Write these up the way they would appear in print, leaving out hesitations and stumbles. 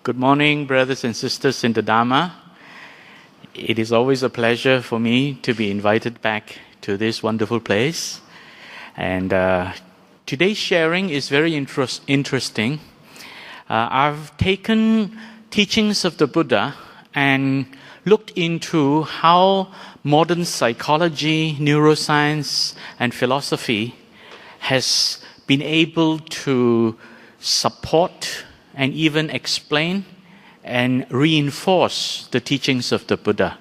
Good morning, brothers and sisters in the Dharma. It is always a pleasure for me to be invited back to this wonderful place. And today's sharing is very interesting. I've taken teachings of the Buddha and looked into how modern psychology, neuroscience, and philosophy has been able to support and even explain and reinforce the teachings of the Buddha.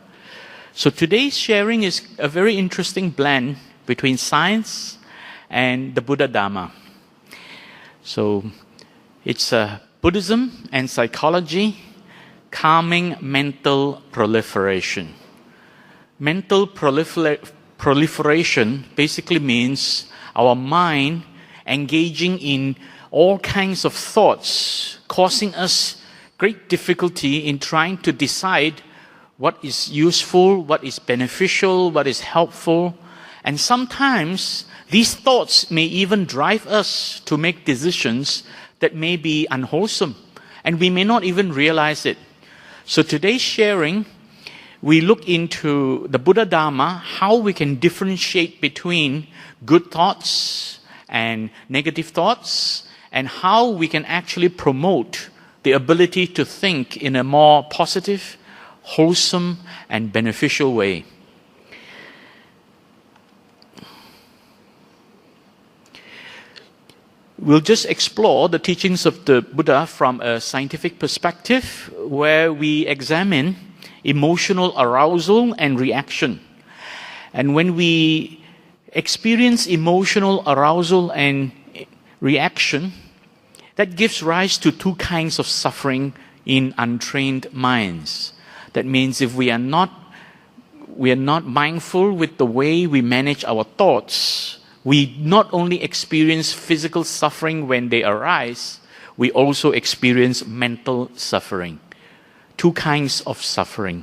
So today's sharing is a very interesting blend between science and the Buddha Dharma. So it's Buddhism and psychology, calming mental proliferation. Mental proliferation basically means our mind engaging in all kinds of thoughts, causing us great difficulty in trying to decide what is useful, what is beneficial, what is helpful. And sometimes these thoughts may even drive us to make decisions that may be unwholesome, and we may not even realize it. So today's sharing, we look into the Buddha Dharma, how we can differentiate between good thoughts and negative thoughts, and how we can actually promote the ability to think in a more positive, wholesome, and beneficial way. We'll just explore the teachings of the Buddha from a scientific perspective, where we examine emotional arousal and reaction. And when we experience emotional arousal and reaction, that gives rise to two kinds of suffering in untrained minds. That means if we are not mindful with the way we manage our thoughts, we not only experience physical suffering when they arise, we also experience mental suffering. Two kinds of suffering.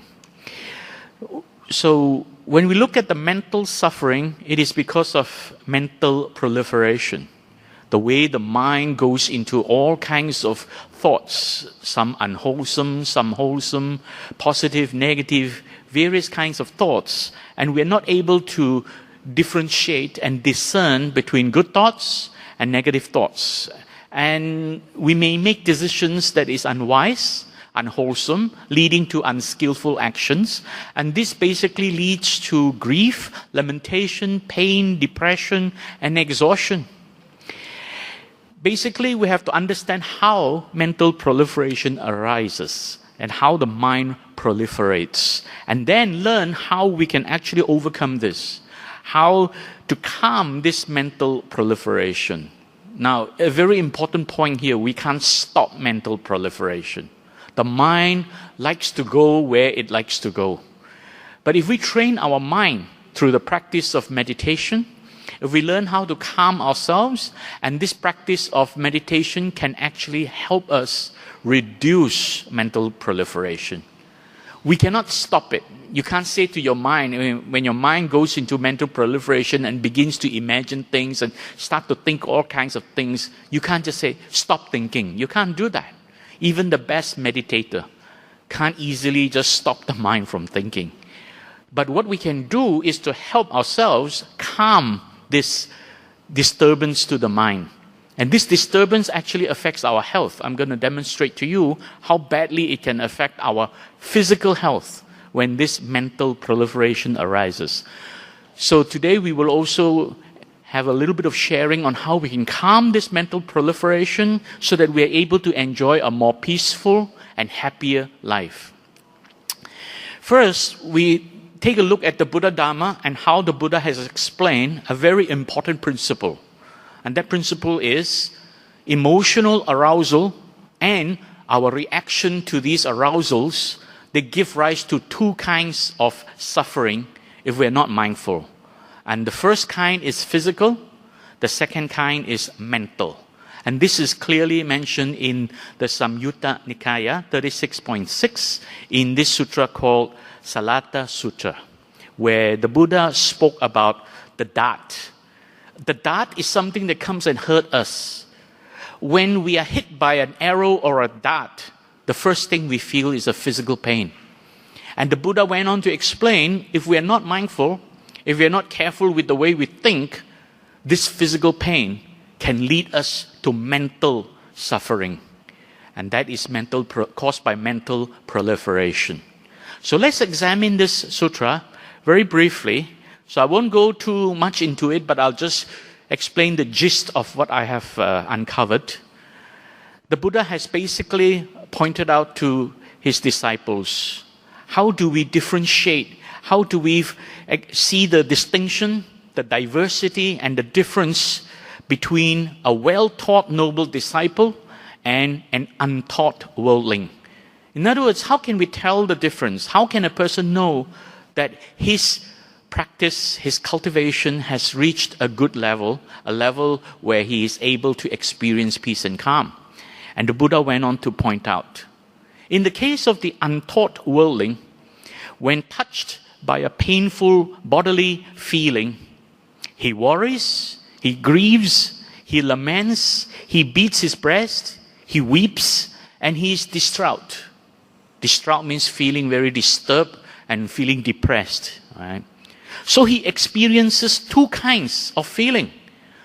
So when we look at the mental suffering, it is because of mental proliferation. The way the mind goes into all kinds of thoughts, some unwholesome, some wholesome, positive, negative, various kinds of thoughts. And we're not able to differentiate and discern between good thoughts and negative thoughts. And we may make decisions that is unwise, unwholesome, leading to unskillful actions. And this basically leads to grief, lamentation, pain, depression, and exhaustion. Basically, we have to understand how mental proliferation arises and how the mind proliferates, and then learn how we can actually overcome this, how to calm this mental proliferation. Now, a very important point here, we can't stop mental proliferation. The mind likes to go where it likes to go. But if we train our mind through the practice of meditation, if we learn how to calm ourselves, and this practice of meditation can actually help us reduce mental proliferation. We cannot stop it. You can't say to your mind, when your mind goes into mental proliferation and begins to imagine things and start to think all kinds of things, you can't just say, stop thinking. You can't do that. Even the best meditator can't easily just stop the mind from thinking. But what we can do is to help ourselves calm this disturbance to the mind. And this disturbance actually affects our health. I'm going to demonstrate to you how badly it can affect our physical health when this mental proliferation arises. So today we will also have a little bit of sharing on how we can calm this mental proliferation so that we are able to enjoy a more peaceful and happier life. First, we take a look at the Buddha Dharma and how the Buddha has explained a very important principle. And that principle is emotional arousal and our reaction to these arousals. They give rise to two kinds of suffering if we're not mindful. And the first kind is physical, the second kind is mental. And this is clearly mentioned in the Samyutta Nikaya 36.6 in this sutra called Salata Sutra, where the Buddha spoke about the dart. The dart is something that comes and hurts us. When we are hit by an arrow or a dart, the first thing we feel is a physical pain. And the Buddha went on to explain, if we are not mindful, if we are not careful with the way we think, this physical pain can lead us to mental suffering. And that is caused by mental proliferation. So let's examine this sutra very briefly. So I won't go too much into it, but I'll just explain the gist of what I have uncovered. The Buddha has basically pointed out to his disciples, how do we differentiate? How do we see the distinction, the diversity, and the difference between a well-taught noble disciple and an untaught worldling? In other words, how can we tell the difference? How can a person know that his practice, his cultivation has reached a good level, a level where he is able to experience peace and calm? And the Buddha went on to point out, in the case of the untaught worldling, when touched by a painful bodily feeling, he worries, he grieves, he laments, he beats his breast, he weeps, and he is distraught. Distraught means feeling very disturbed and feeling depressed. Right? So he experiences two kinds of feeling.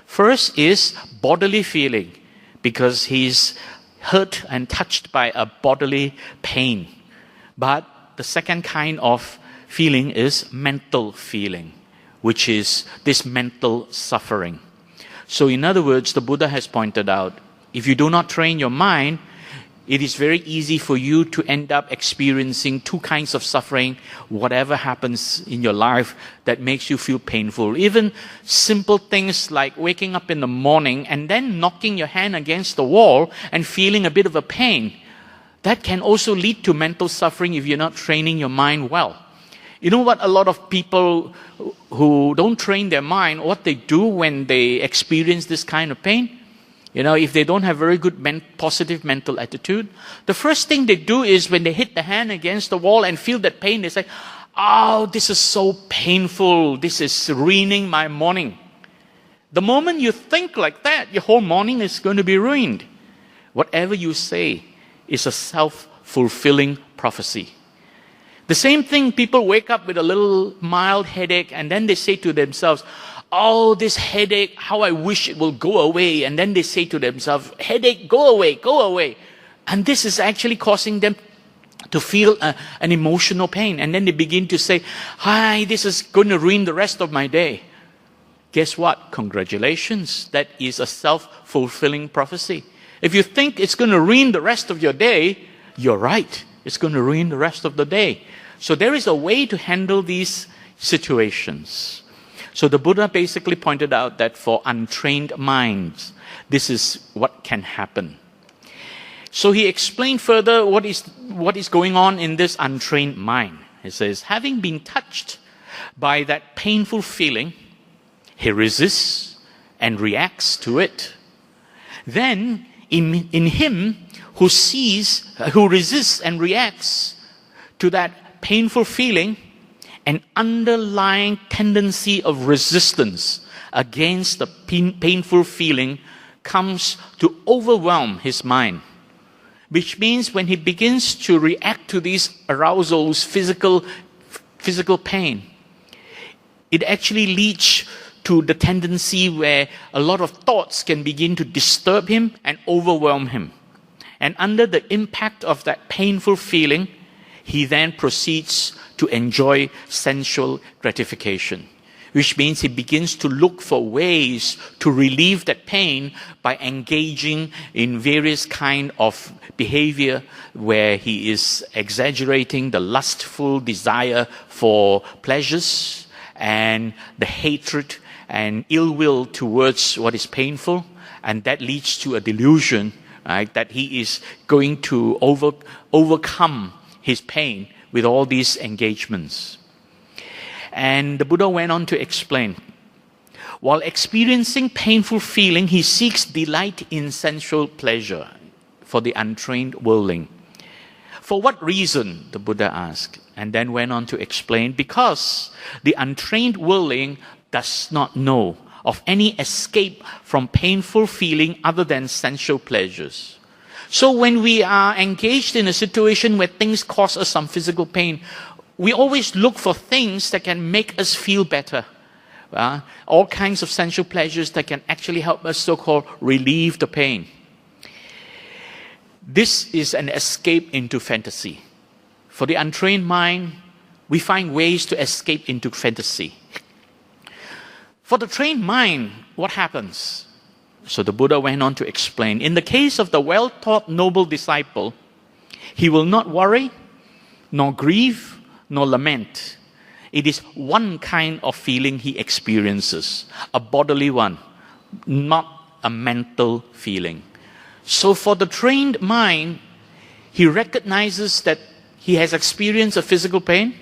First is bodily feeling, because he is hurt and touched by a bodily pain. But the second kind of feeling is mental feeling, which is this mental suffering. So in other words, the Buddha has pointed out, if you do not train your mind, it is very easy for you to end up experiencing two kinds of suffering, whatever happens in your life that makes you feel painful. Even simple things like waking up in the morning and then knocking your hand against the wall and feeling a bit of a pain. That can also lead to mental suffering if you're not training your mind well. You know what a lot of people who don't train their mind, what they do when they experience this kind of pain? You know, if they don't have very good positive mental attitude, the first thing they do is when they hit the hand against the wall and feel that pain, they say, oh, this is so painful. This is ruining my morning. The moment you think like that, your whole morning is going to be ruined. Whatever you say is a self-fulfilling prophecy. The same thing, people wake up with a little mild headache and then they say to themselves, oh, this headache, how I wish it will go away. And then they say to themselves, headache, go away, go away. And this is actually causing them to feel an emotional pain. And then they begin to say, hi, this is going to ruin the rest of my day. Guess what? Congratulations. That is a self-fulfilling prophecy. If you think it's going to ruin the rest of your day, you're right. It's going to ruin the rest of the day. So there is a way to handle these situations. So the Buddha basically pointed out that for untrained minds, this is what can happen. So he explained further what is going on in this untrained mind. He says, having been touched by that painful feeling, he resists and reacts to it. Then in him who resists and reacts to that painful feeling, an underlying tendency of resistance against the painful feeling comes to overwhelm his mind. Which means when he begins to react to these arousals, physical pain, it actually leads to the tendency where a lot of thoughts can begin to disturb him and overwhelm him. And under the impact of that painful feeling, he then proceeds to enjoy sensual gratification, which means he begins to look for ways to relieve that pain by engaging in various kind of behavior where he is exaggerating the lustful desire for pleasures and the hatred and ill will towards what is painful, and that leads to a delusion, right, that he is going to overcome his pain with all these engagements. And the Buddha went on to explain, while experiencing painful feeling, he seeks delight in sensual pleasure for the untrained worldling. For what reason? The Buddha asked, and then went on to explain, because the untrained worldling does not know of any escape from painful feeling other than sensual pleasures. So when we are engaged in a situation where things cause us some physical pain, we always look for things that can make us feel better. All kinds of sensual pleasures that can actually help us so-called relieve the pain. This is an escape into fantasy. For the untrained mind, we find ways to escape into fantasy. For the trained mind, what happens? So the Buddha went on to explain, in the case of the well-taught noble disciple, he will not worry, nor grieve, nor lament. It is one kind of feeling he experiences, a bodily one, not a mental feeling. So for the trained mind, he recognizes that he has experienced a physical pain,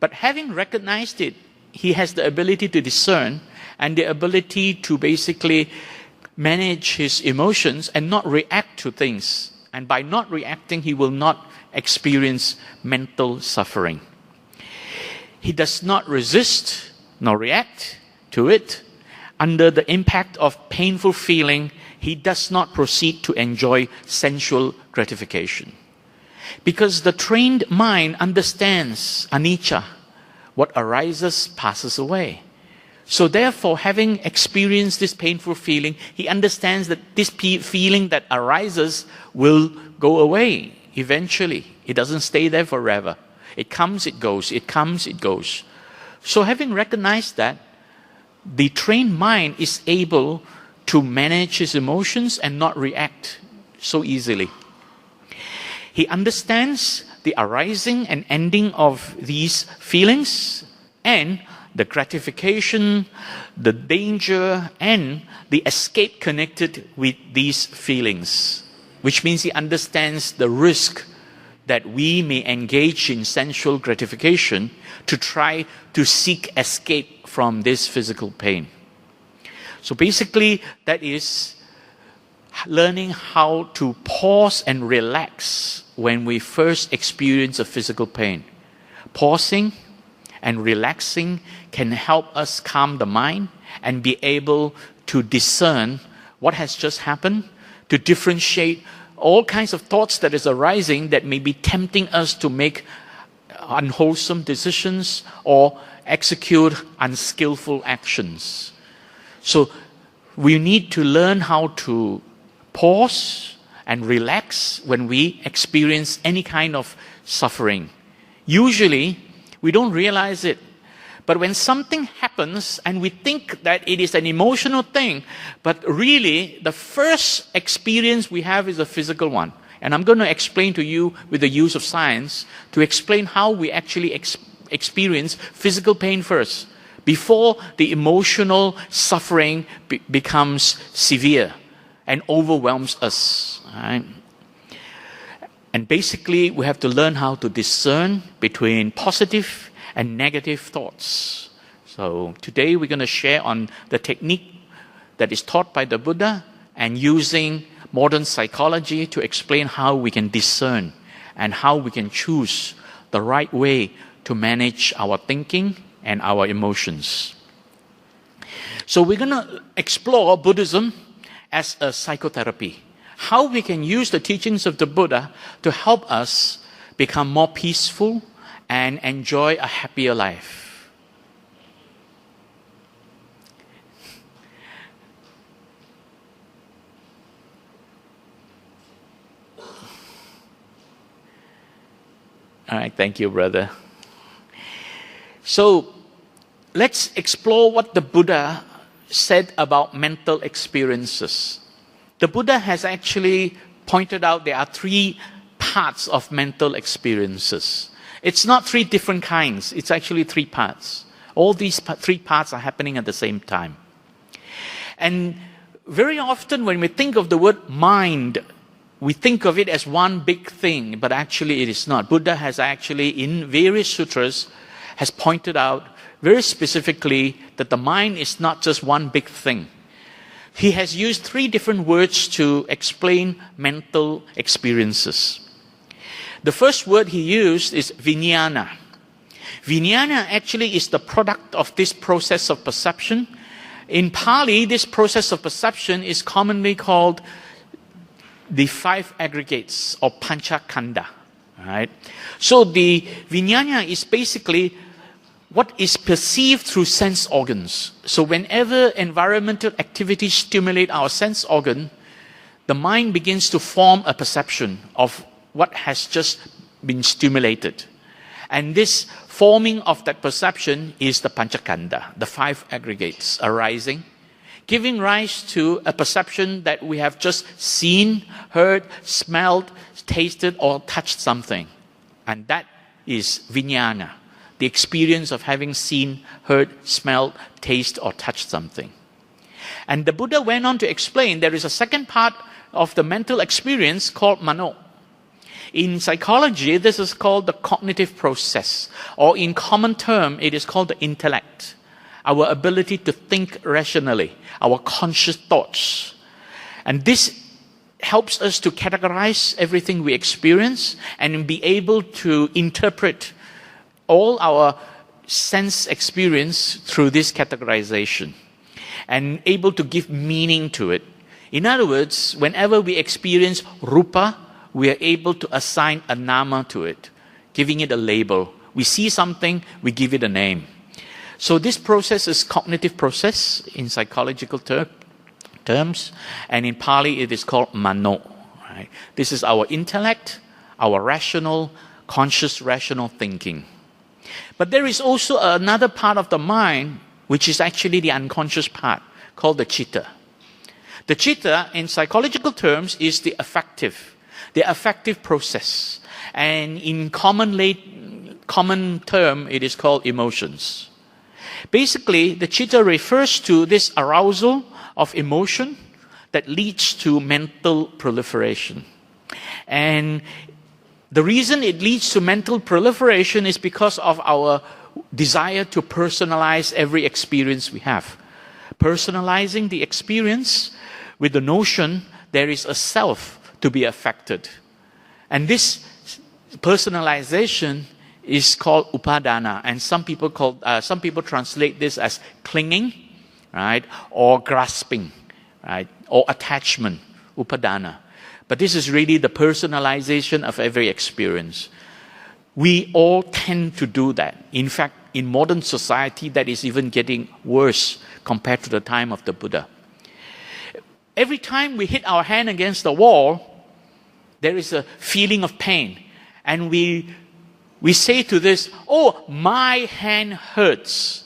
but having recognized it, he has the ability to discern and the ability to basically manage his emotions and not react to things. And by not reacting, he will not experience mental suffering. He does not resist nor react to it. Under the impact of painful feeling, he does not proceed to enjoy sensual gratification. Because the trained mind understands anicca, what arises passes away. So therefore, having experienced this painful feeling, he understands that this feeling that arises will go away eventually. It doesn't stay there forever. It comes, it goes. It comes, it goes. So having recognized that, the trained mind is able to manage his emotions and not react so easily. He understands the arising and ending of these feelings and the gratification, the danger, and the escape connected with these feelings, which means he understands the risk that we may engage in sensual gratification to try to seek escape from this physical pain. So basically, that is learning how to pause and relax when we first experience a physical pain. Pausing and relaxing can help us calm the mind and be able to discern what has just happened, to differentiate all kinds of thoughts that is arising that may be tempting us to make unwholesome decisions or execute unskillful actions. So we need to learn how to pause and relax when we experience any kind of suffering. Usually, we don't realize it. But when something happens and we think that it is an emotional thing, but really the first experience we have is a physical one. And I'm going to explain to you with the use of science to explain how we actually experience physical pain first, before the emotional suffering becomes severe and overwhelms us. Right? And basically, we have to learn how to discern between positive and negative thoughts. So today we're going to share on the technique that is taught by the Buddha and using modern psychology to explain how we can discern and how we can choose the right way to manage our thinking and our emotions. So we're going to explore Buddhism as a psychotherapy. How we can use the teachings of the Buddha to help us become more peaceful and enjoy a happier life. All right, thank you, brother. So let's explore what the Buddha said about mental experiences. The Buddha has actually pointed out there are three parts of mental experiences. It's not three different kinds, it's actually three parts. All these three parts are happening at the same time. And very often when we think of the word mind, we think of it as one big thing, but actually it is not. Buddha has actually, in various sutras, has pointed out very specifically that the mind is not just one big thing. He has used three different words to explain mental experiences. The first word he used is vijnana. Vijnana actually is the product of this process of perception. In Pali, this process of perception is commonly called the 5 aggregates or panchakanda. Right? So the vijnana is basically what is perceived through sense organs. So whenever environmental activities stimulate our sense organ, the mind begins to form a perception of what has just been stimulated. And this forming of that perception is the panchakanda, the 5 aggregates arising, giving rise to a perception that we have just seen, heard, smelled, tasted, or touched something. And that is vijnana, the experience of having seen, heard, smelled, tasted, or touched something. And the Buddha went on to explain there is a second part of the mental experience called mano. In psychology, this is called the cognitive process, or in common term, it is called the intellect, our ability to think rationally, our conscious thoughts. And this helps us to categorize everything we experience and be able to interpret all our sense experience through this categorization and able to give meaning to it. In other words, whenever we experience rupa, we are able to assign a nama to it, giving it a label. We see something, we give it a name. So this process is cognitive process in psychological terms, and in Pali it is called mano. Right? This is our intellect, our rational, conscious rational thinking. But there is also another part of the mind, which is actually the unconscious part, called the chitta. The chitta, in psychological terms, is the affective process. And in common term, it is called emotions. Basically, the chitta refers to this arousal of emotion that leads to mental proliferation. And the reason it leads to mental proliferation is because of our desire to personalize every experience we have. Personalizing the experience with the notion there is a self to be affected. And this personalization is called upadana, and some people translate this as clinging, right, or grasping, right, or attachment, upadana. But this is really the personalization of every experience. We all tend to do that. In fact, in modern society, that is even getting worse compared to the time of the Buddha. Every time we hit our hand against the wall, there is a feeling of pain. And we say to this, oh, my hand hurts.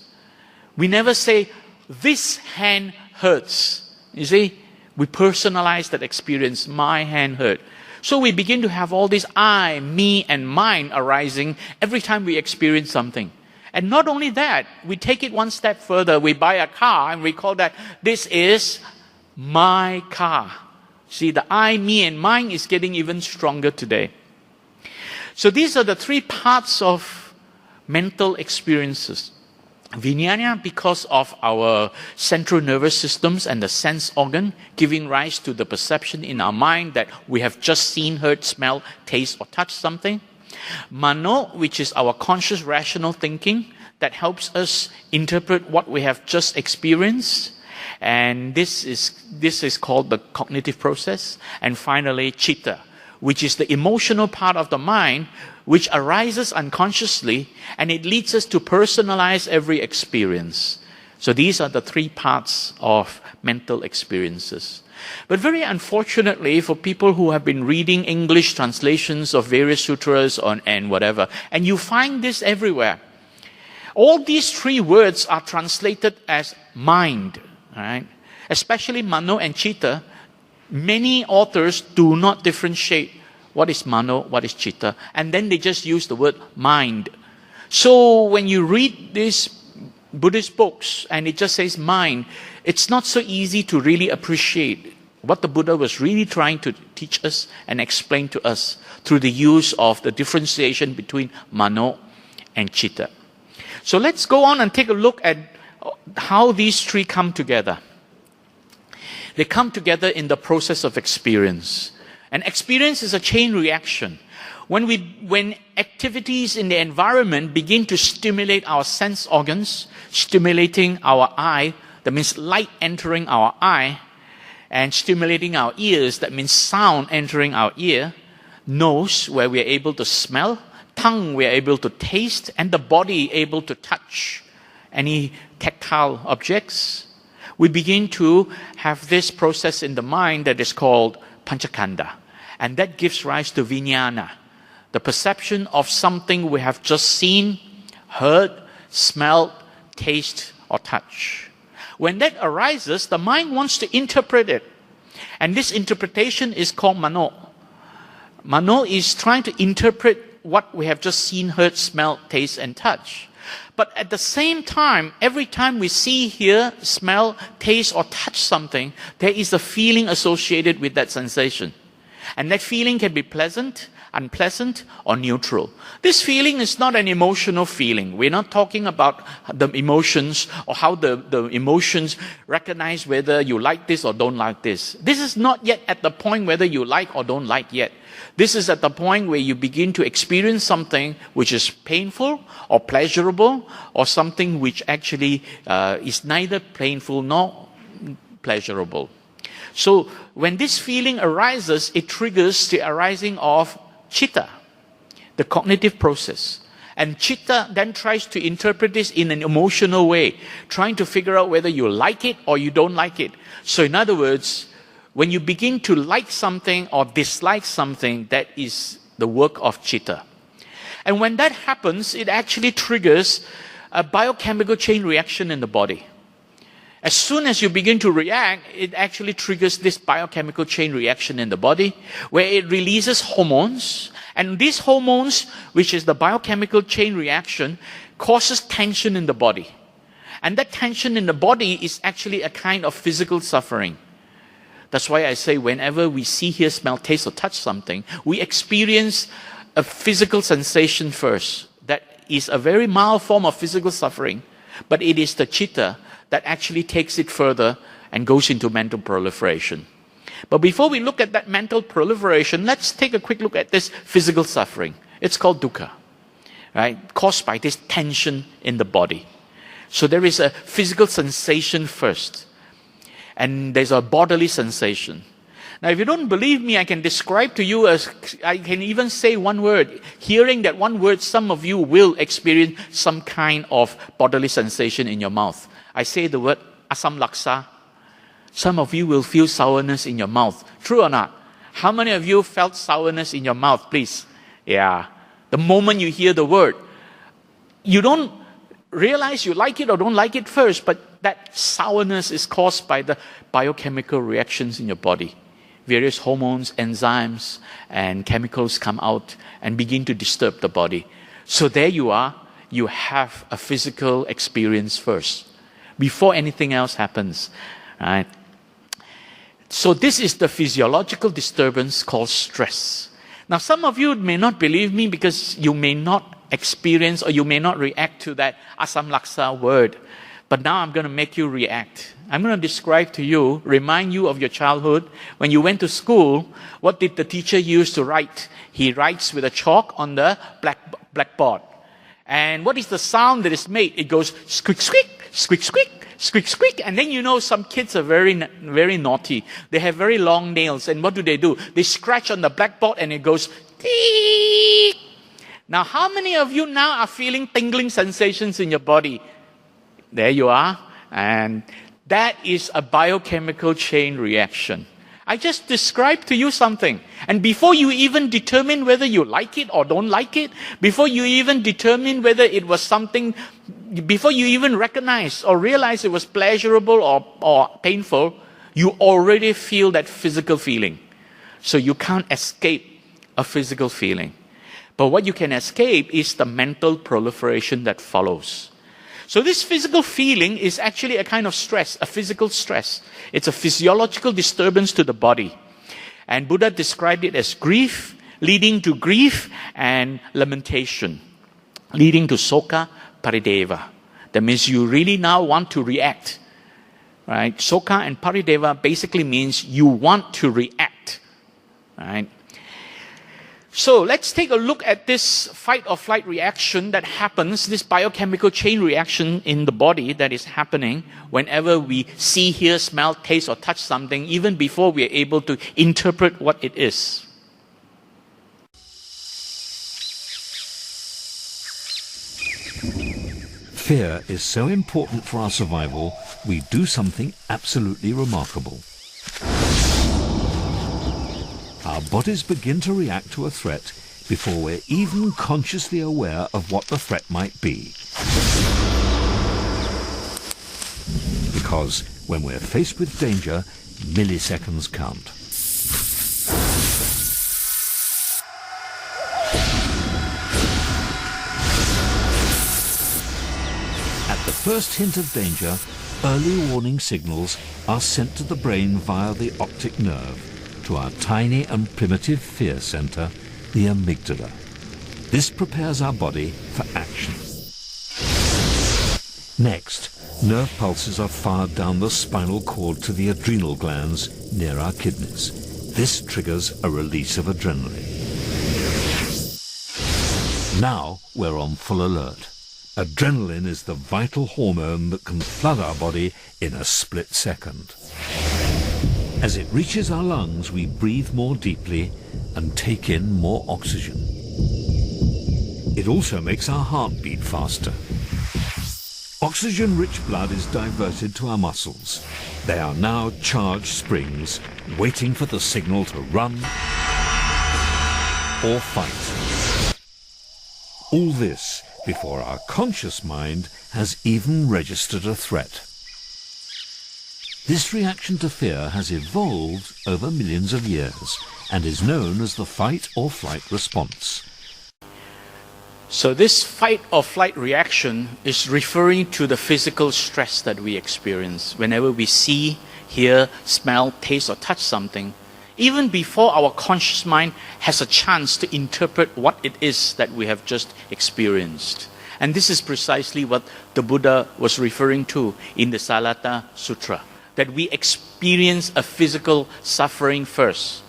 We never say, this hand hurts. You see, we personalize that experience, my hand hurt. So we begin to have all this I, me, and mine arising every time we experience something. And not only that, we take it one step further. We buy a car and we call that, this is my car. See, the I, me, and mine is getting even stronger today. So these are the 3 parts of mental experiences. Vijnana, because of our central nervous systems and the sense organ, giving rise to the perception in our mind that we have just seen, heard, smelled, tasted, or touched something. Mano, which is our conscious rational thinking that helps us interpret what we have just experienced. And this is called the cognitive process. And finally, chitta, which is the emotional part of the mind, which arises unconsciously, and it leads us to personalize every experience. So these are the 3 parts of mental experiences. But very unfortunately, for people who have been reading English translations of various sutras and whatever, and you find this everywhere, all these 3 words are translated as mind, right? Especially mano and chitta. Many authors do not differentiate what is mano, what is chitta, and then they just use the word mind. So when you read these Buddhist books and it just says mind, it's not so easy to really appreciate what the Buddha was really trying to teach us and explain to us through the use of the differentiation between mano and chitta. So let's go on and take a look at how these 3 come together. They come together in the process of experience. And experience is a chain reaction. When activities in the environment begin to stimulate our sense organs, stimulating our eye, that means light entering our eye, and stimulating our ears, that means sound entering our ear, nose, where we are able to smell, tongue, we are able to taste, and the body able to touch any tactile objects, we begin to have this process in the mind that is called panchakanda. And that gives rise to vijnana, the perception of something we have just seen, heard, smelled, taste, or touch. When that arises, the mind wants to interpret it. And this interpretation is called mano. Mano is trying to interpret what we have just seen, heard, smelled, taste, and touch. But at the same time, every time we see, hear, smell, taste, or touch something, there is a feeling associated with that sensation. And that feeling can be pleasant, unpleasant, or neutral. This feeling is not an emotional feeling. We're not talking about the emotions or how the emotions recognize whether you like this or don't like this. This is not yet at the point whether you like or don't like yet. This is at the point where you begin to experience something which is painful or pleasurable, or something which actually is neither painful nor pleasurable. So when this feeling arises, it triggers the arising of chitta, the cognitive process. And chitta then tries to interpret this in an emotional way, trying to figure out whether you like it or you don't like it. So in other words, when you begin to like something or dislike something, that is the work of chitta. And when that happens, it actually triggers a biochemical chain reaction in the body. As soon as you begin to react, it actually triggers this biochemical chain reaction in the body, where it releases hormones. And these hormones, which is the biochemical chain reaction, causes tension in the body. And that tension in the body is actually a kind of physical suffering. That's why I say whenever we see, hear, smell, taste, or touch something, we experience a physical sensation first. That is a very mild form of physical suffering, but it is the chitta that actually takes it further and goes into mental proliferation. But before we look at that mental proliferation, let's take a quick look at this physical suffering. It's called dukkha, right? Caused by this tension in the body. So there is a physical sensation first, and there's a bodily sensation. Now, if you don't believe me, I can describe to you I can even say one word. Hearing that one word, some of you will experience some kind of bodily sensation in your mouth. I say the word asam laksa. Some of you will feel sourness in your mouth. True or not? How many of you felt sourness in your mouth, please? Yeah. The moment you hear the word, you don't realize you like it or don't like it first, but that sourness is caused by the biochemical reactions in your body. Various hormones, enzymes, and chemicals come out and begin to disturb the body. So there you are, you have a physical experience first, before anything else happens, right? So this is the physiological disturbance called stress. Now, some of you may not believe me because you may not experience or you may not react to that asam laksa word. But now I'm going to make you react. I'm going to describe to you, remind you of your childhood. When you went to school, what did the teacher use to write? He writes with a chalk on the blackboard. And what is the sound that is made? It goes squeak, squeak, squeak, squeak, squeak, squeak. And then you know some kids are very, very naughty. They have very long nails. And what do? They scratch on the blackboard and it goes tick. Now, how many of you now are feeling tingling sensations in your body? There you are. And that is a biochemical chain reaction. I just described to you something. And before you even determine whether you like it or don't like it, before you even determine whether it was something, before you even recognize or realize it was pleasurable or painful, you already feel that physical feeling. So you can't escape a physical feeling. But what you can escape is the mental proliferation that follows. So this physical feeling is actually a kind of stress, a physical stress. It's a physiological disturbance to the body. And Buddha described it as grief, leading to grief and lamentation, leading to soka parideva. That means you really now want to react. Right? Soka and parideva basically means you want to react. Right? So let's take a look at this fight or flight reaction that happens, this biochemical chain reaction in the body that is happening whenever we see, hear, smell, taste, or touch something, even before we are able to interpret what it is. Fear is so important for our survival, we do something absolutely remarkable. Our bodies begin to react to a threat before we're even consciously aware of what the threat might be. Because when we're faced with danger, milliseconds count. At the first hint of danger, early warning signals are sent to the brain via the optic nerve, to our tiny and primitive fear center, the amygdala. This prepares our body for action. Next, nerve pulses are fired down the spinal cord to the adrenal glands near our kidneys. This triggers a release of adrenaline. Now we're on full alert. Adrenaline is the vital hormone that can flood our body in a split second. As it reaches our lungs, we breathe more deeply and take in more oxygen. It also makes our heart beat faster. Oxygen-rich blood is diverted to our muscles. They are now charged springs, waiting for the signal to run or fight. All this before our conscious mind has even registered a threat. This reaction to fear has evolved over millions of years and is known as the fight or flight response. So this fight or flight reaction is referring to the physical stress that we experience whenever we see, hear, smell, taste, or touch something, even before our conscious mind has a chance to interpret what it is that we have just experienced. And this is precisely what the Buddha was referring to in the Salata Sutra, that we experience a physical suffering first.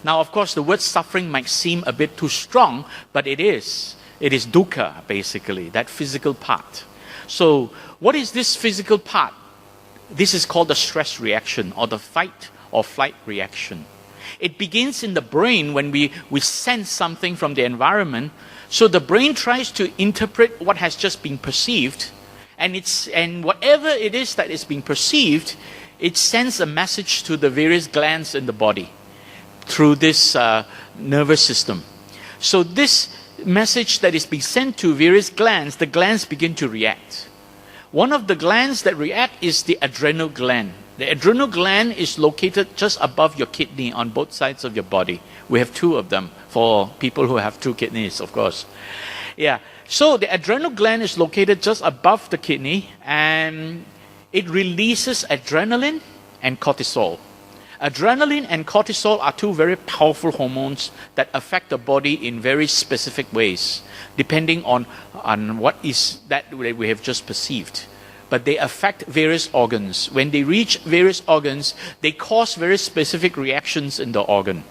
Now, of course, the word suffering might seem a bit too strong, but it is. It is dukkha, basically, that physical part. So, what is this physical part? This is called the stress reaction, or the fight or flight reaction. It begins in the brain when we sense something from the environment. So the brain tries to interpret what has just been perceived, and whatever it is that is being perceived, it sends a message to the various glands in the body through this nervous system. So this message that is being sent to various glands, the glands begin to react. One of the glands that react is the adrenal gland. The adrenal gland is located just above your kidney on both sides of your body. We have two of them for people who have two kidneys, of course. Yeah. So the adrenal gland is located just above the kidney, and it releases adrenaline and cortisol. Adrenaline and cortisol are two very powerful hormones that affect the body in very specific ways, depending on what is that we have just perceived. But they affect various organs. When they reach various organs, they cause very specific reactions in the organ.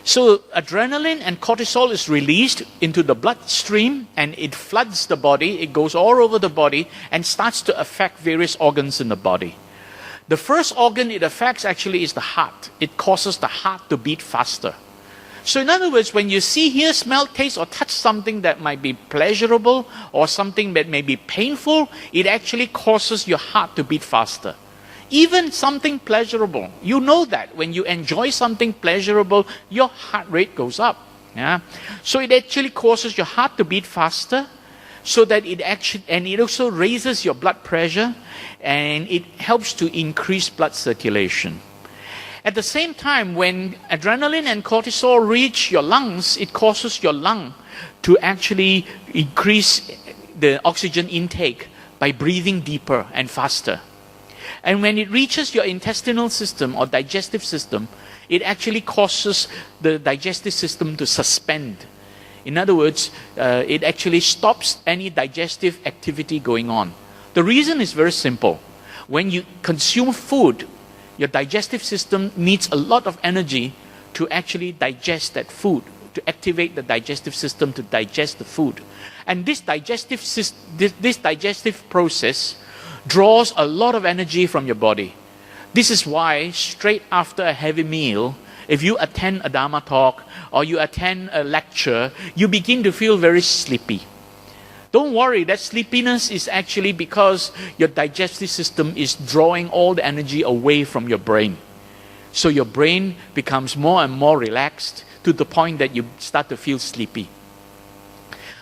So adrenaline and cortisol is released into the bloodstream, and it floods the body. It goes all over the body and starts to affect various organs in the body. The first organ it affects actually is the heart. It causes the heart to beat faster. So in other words, when you see, hear, smell, taste, or touch something that might be pleasurable or something that may be painful, it actually causes your heart to beat faster. Even something pleasurable, you know that when you enjoy something pleasurable, your heart rate goes up. Yeah? So it actually causes your heart to beat faster, so that it also raises your blood pressure, and it helps to increase blood circulation. At the same time, when adrenaline and cortisol reach your lungs, it causes your lung to actually increase the oxygen intake by breathing deeper and faster. And when it reaches your intestinal system or digestive system, it actually causes the digestive system to suspend. In other words, it actually stops any digestive activity going on. The reason is very simple. When you consume food, your digestive system needs a lot of energy to actually digest that food, to activate the digestive system to digest the food. And this digestive process draws a lot of energy from your body. This is why straight after a heavy meal, if you attend a Dharma talk or you attend a lecture, you begin to feel very sleepy. Don't worry, that sleepiness is actually because your digestive system is drawing all the energy away from your brain. So your brain becomes more and more relaxed to the point that you start to feel sleepy.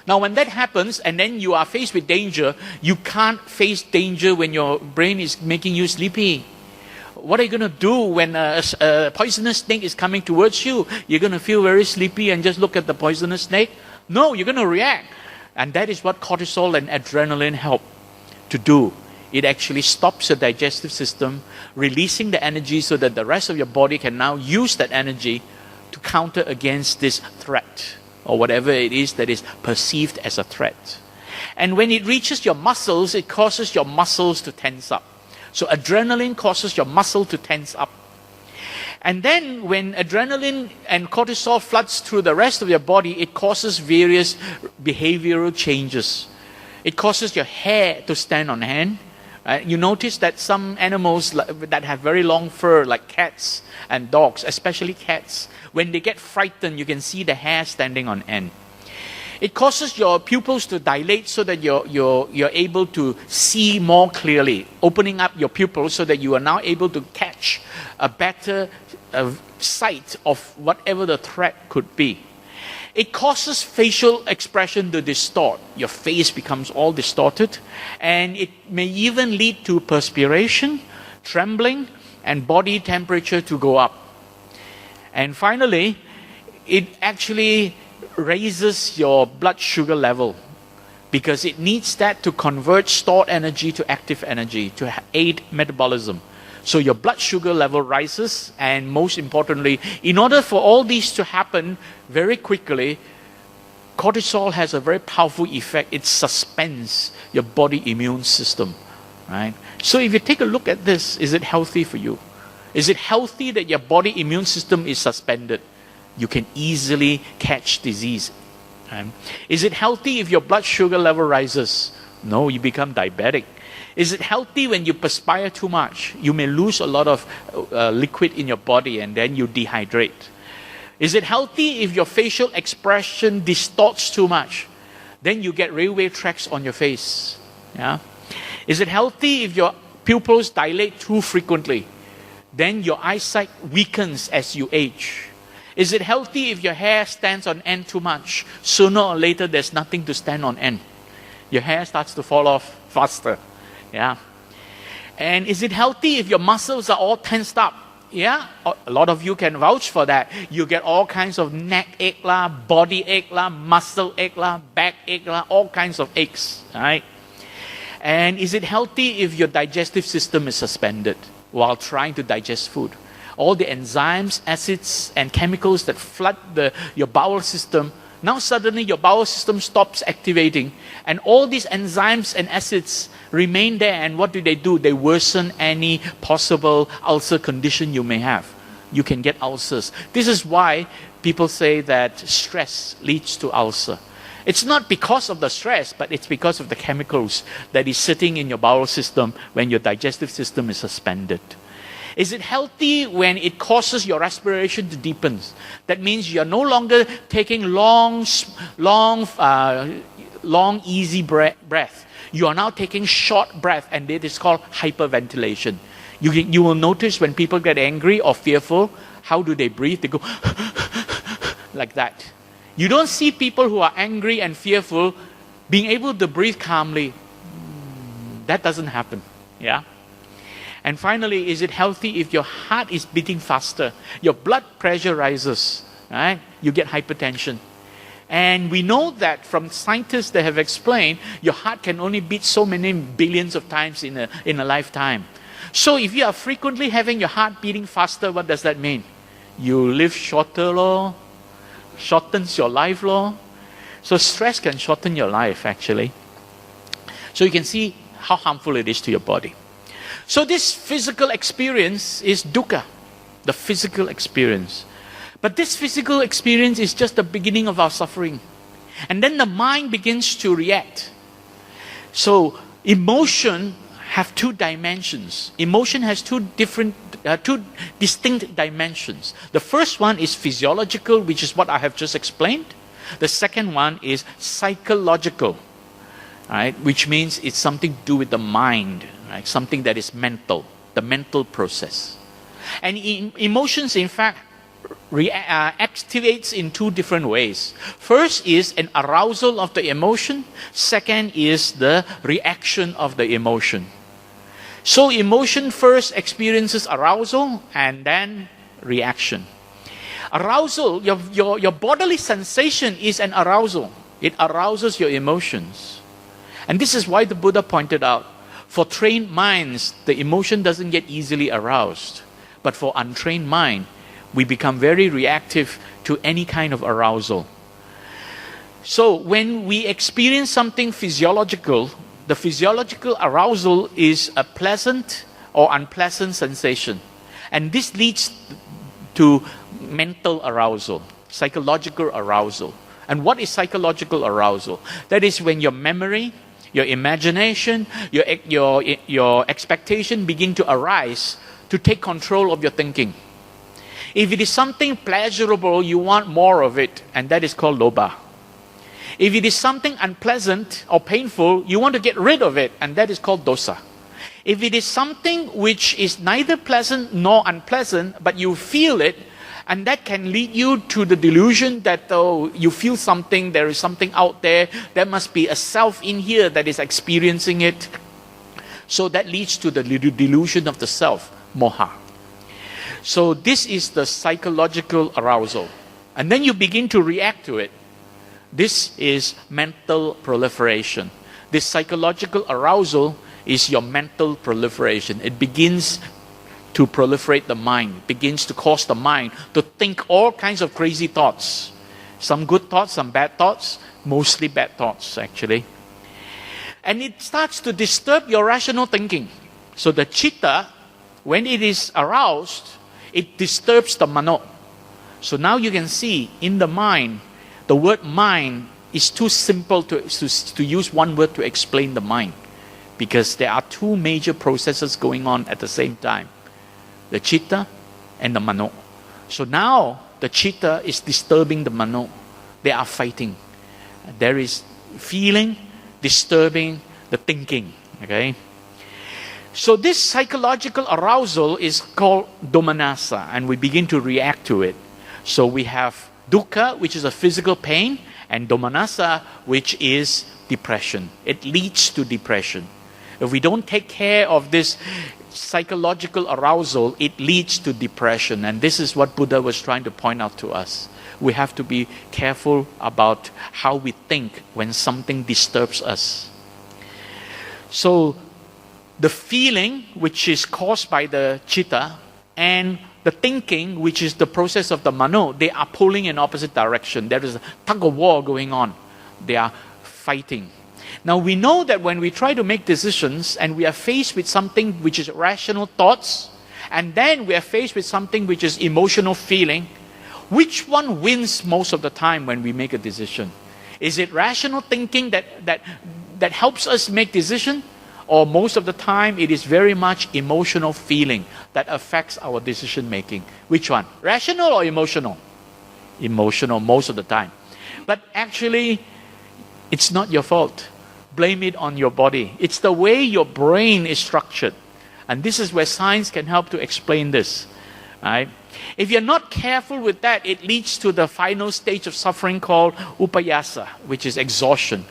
Now when that happens and then you are faced with danger, you can't face danger when your brain is making you sleepy. What are you going to do when a poisonous snake is coming towards you? You're going to feel very sleepy and just look at the poisonous snake? No, you're going to react. And that is what cortisol and adrenaline help to do. It actually stops your digestive system, releasing the energy so that the rest of your body can now use that energy to counter against this threat or whatever it is that is perceived as a threat. And when it reaches your muscles, it causes your muscles to tense up. So adrenaline causes your muscle to tense up. And then when adrenaline and cortisol floods through the rest of your body, it causes various behavioral changes. It causes your hair to stand on end. Right? You notice that some animals that have very long fur, like cats and dogs, especially cats, when they get frightened, you can see the hair standing on end. It causes your pupils to dilate so that you're able to see more clearly, opening up your pupils so that you are now able to catch a better sight of whatever the threat could be. It causes facial expression to distort. Your face becomes all distorted, and it may even lead to perspiration, trembling, and body temperature to go up. And finally, it actually raises your blood sugar level because it needs that to convert stored energy to active energy to aid metabolism. So your blood sugar level rises, and most importantly, in order for all these to happen very quickly, cortisol has a very powerful effect. It suspends your body immune system, right? So if you take a look at this, is it healthy for you? Is it healthy that your body immune system is suspended? You can easily catch disease. Right? Is it healthy if your blood sugar level rises? No, you become diabetic. Is it healthy when you perspire too much? You may lose a lot of liquid in your body and then you dehydrate. Is it healthy if your facial expression distorts too much? Then you get railway tracks on your face. Yeah? Is it healthy if your pupils dilate too frequently? Then your eyesight weakens as you age. Is it healthy if your hair stands on end too much? Sooner or later, there's nothing to stand on end. Your hair starts to fall off faster. Yeah. And is it healthy if your muscles are all tensed up? Yeah. A lot of you can vouch for that. You get all kinds of neck ache lah, body ache lah, muscle ache lah, back ache lah, all kinds of aches. Right? And is it healthy if your digestive system is suspended while trying to digest food? All the enzymes, acids, and chemicals that flood your bowel system, now suddenly your bowel system stops activating, and all these enzymes and acids remain there, and what do? They worsen any possible ulcer condition you may have. You can get ulcers. This is why people say that stress leads to ulcer. It's not because of the stress, but it's because of the chemicals that is sitting in your bowel system when your digestive system is suspended. Is it healthy when it causes your respiration to deepen? That means you're no longer taking long, easy breath. You are now taking short breath, and it is called hyperventilation. You will notice when people get angry or fearful, how do they breathe? They go like that. You don't see people who are angry and fearful being able to breathe calmly. That doesn't happen. Yeah. And finally, is it healthy if your heart is beating faster? Your blood pressure rises, right? You get hypertension. And we know that from scientists that have explained, your heart can only beat so many billions of times in a lifetime. So if you are frequently having your heart beating faster, what does that mean? You live shorter, lor. Shortens your life, lor. So stress can shorten your life, actually. So you can see how harmful it is to your body. So this physical experience is dukkha, the physical experience. But this physical experience is just the beginning of our suffering. And then the mind begins to react. So emotion have two dimensions. Emotion has two distinct dimensions. The first one is physiological, which is what I have just explained. The second one is psychological, right? Which means it's something to do with the mind, right? Something that is mental, the mental process. And emotions, in fact, activates in two different ways. First is an arousal of the emotion. Second is the reaction of the emotion. So emotion first experiences arousal and then reaction. Arousal, your bodily sensation is an arousal. It arouses your emotions. And this is why the Buddha pointed out, for trained minds, the emotion doesn't get easily aroused. But for untrained mind, we become very reactive to any kind of arousal. So when we experience something physiological, the physiological arousal is a pleasant or unpleasant sensation. And this leads to mental arousal, psychological arousal. And what is psychological arousal? That is when your memory, your imagination, your expectation begin to arise to take control of your thinking. If it is something pleasurable, you want more of it, and that is called lobha. If it is something unpleasant or painful, you want to get rid of it, and that is called dosa. If it is something which is neither pleasant nor unpleasant, but you feel it, and that can lead you to the delusion that you feel something, there is something out there, there must be a self in here that is experiencing it. So that leads to the delusion of the self, moha. So this is the psychological arousal. And then you begin to react to it. This is mental proliferation. This psychological arousal is your mental proliferation. It begins to proliferate the mind. It begins to cause the mind to think all kinds of crazy thoughts. Some good thoughts, some bad thoughts, mostly bad thoughts actually. And it starts to disturb your rational thinking. So the chitta, when it is aroused, it disturbs the mano. So now you can see in the mind, the word mind is too simple to use one word to explain the mind. Because there are two major processes going on at the same time. The chitta and the mano. So now the chitta is disturbing the mano. They are fighting. There is feeling disturbing the thinking. Okay? So this psychological arousal is called domanassa, and we begin to react to it. So we have dukkha, which is a physical pain, and domanassa, which is depression. It leads to depression. If we don't take care of this psychological arousal, it leads to depression. And this is what Buddha was trying to point out to us. We have to be careful about how we think when something disturbs us. So the feeling, which is caused by the chitta, and the thinking, which is the process of the mano, they are pulling in opposite direction. There is a tug of war going on. They are fighting. Now we know that when we try to make decisions and we are faced with something which is rational thoughts, and then we are faced with something which is emotional feeling, which one wins most of the time when we make a decision? Is it rational thinking that helps us make decision? Or most of the time it is very much emotional feeling that affects our decision making? Which one? Rational or emotional? Emotional most of the time. But actually, it's not your fault. Blame it on your body. It's the way your brain is structured. And this is where science can help to explain this. Right? If you're not careful with that, it leads to the final stage of suffering called upayasa, which is exhaustion.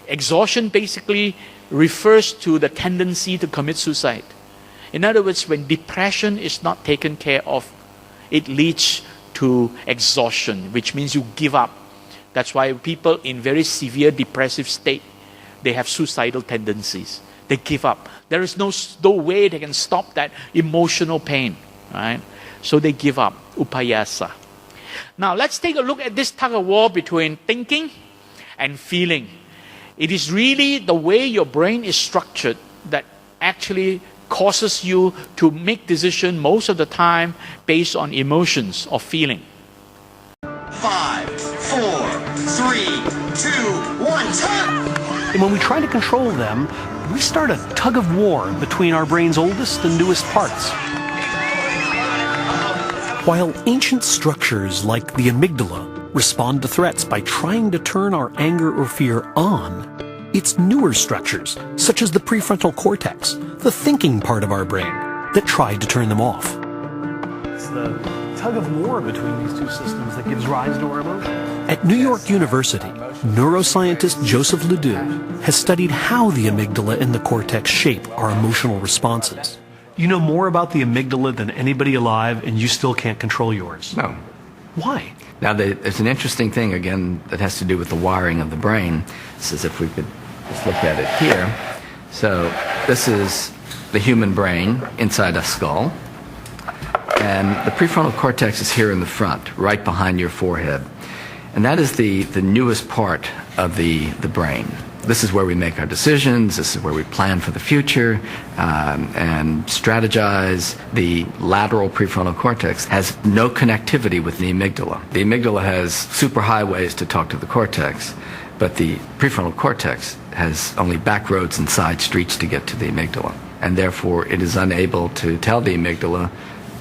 Exhaustion basically refers to the tendency to commit suicide. In other words, when depression is not taken care of, it leads to exhaustion, which means you give up. That's why people in very severe depressive state, they have suicidal tendencies. They give up. There is no way they can stop that emotional pain, right? So they give up, upayasa. Now let's take a look at this tug of war between thinking and feeling. It is really the way your brain is structured that actually causes you to make decisions most of the time based on emotions or feeling. 5, 4, 3, 2, 1, time! And when we try to control them, we start a tug of war between our brain's oldest and newest parts. While ancient structures like the amygdala respond to threats by trying to turn our anger or fear on, it's newer structures, such as the prefrontal cortex, the thinking part of our brain, that try to turn them off. It's the tug of war between these two systems that gives rise to our emotions. At New York University, neuroscientist Joseph Ledoux has studied how the amygdala and the cortex shape our emotional responses. You know more about the amygdala than anybody alive, and you still can't control yours. No. Why? Now, there's an interesting thing, again, that has to do with the wiring of the brain. This is, if we could just look at it here. So this is the human brain inside a skull. And the prefrontal cortex is here in the front, right behind your forehead. And that is the newest part of the brain. This is where we make our decisions. This is where we plan for the future and strategize. The lateral prefrontal cortex has no connectivity with the amygdala. The amygdala has superhighways to talk to the cortex, but the prefrontal cortex has only back roads and side streets to get to the amygdala. And therefore, it is unable to tell the amygdala,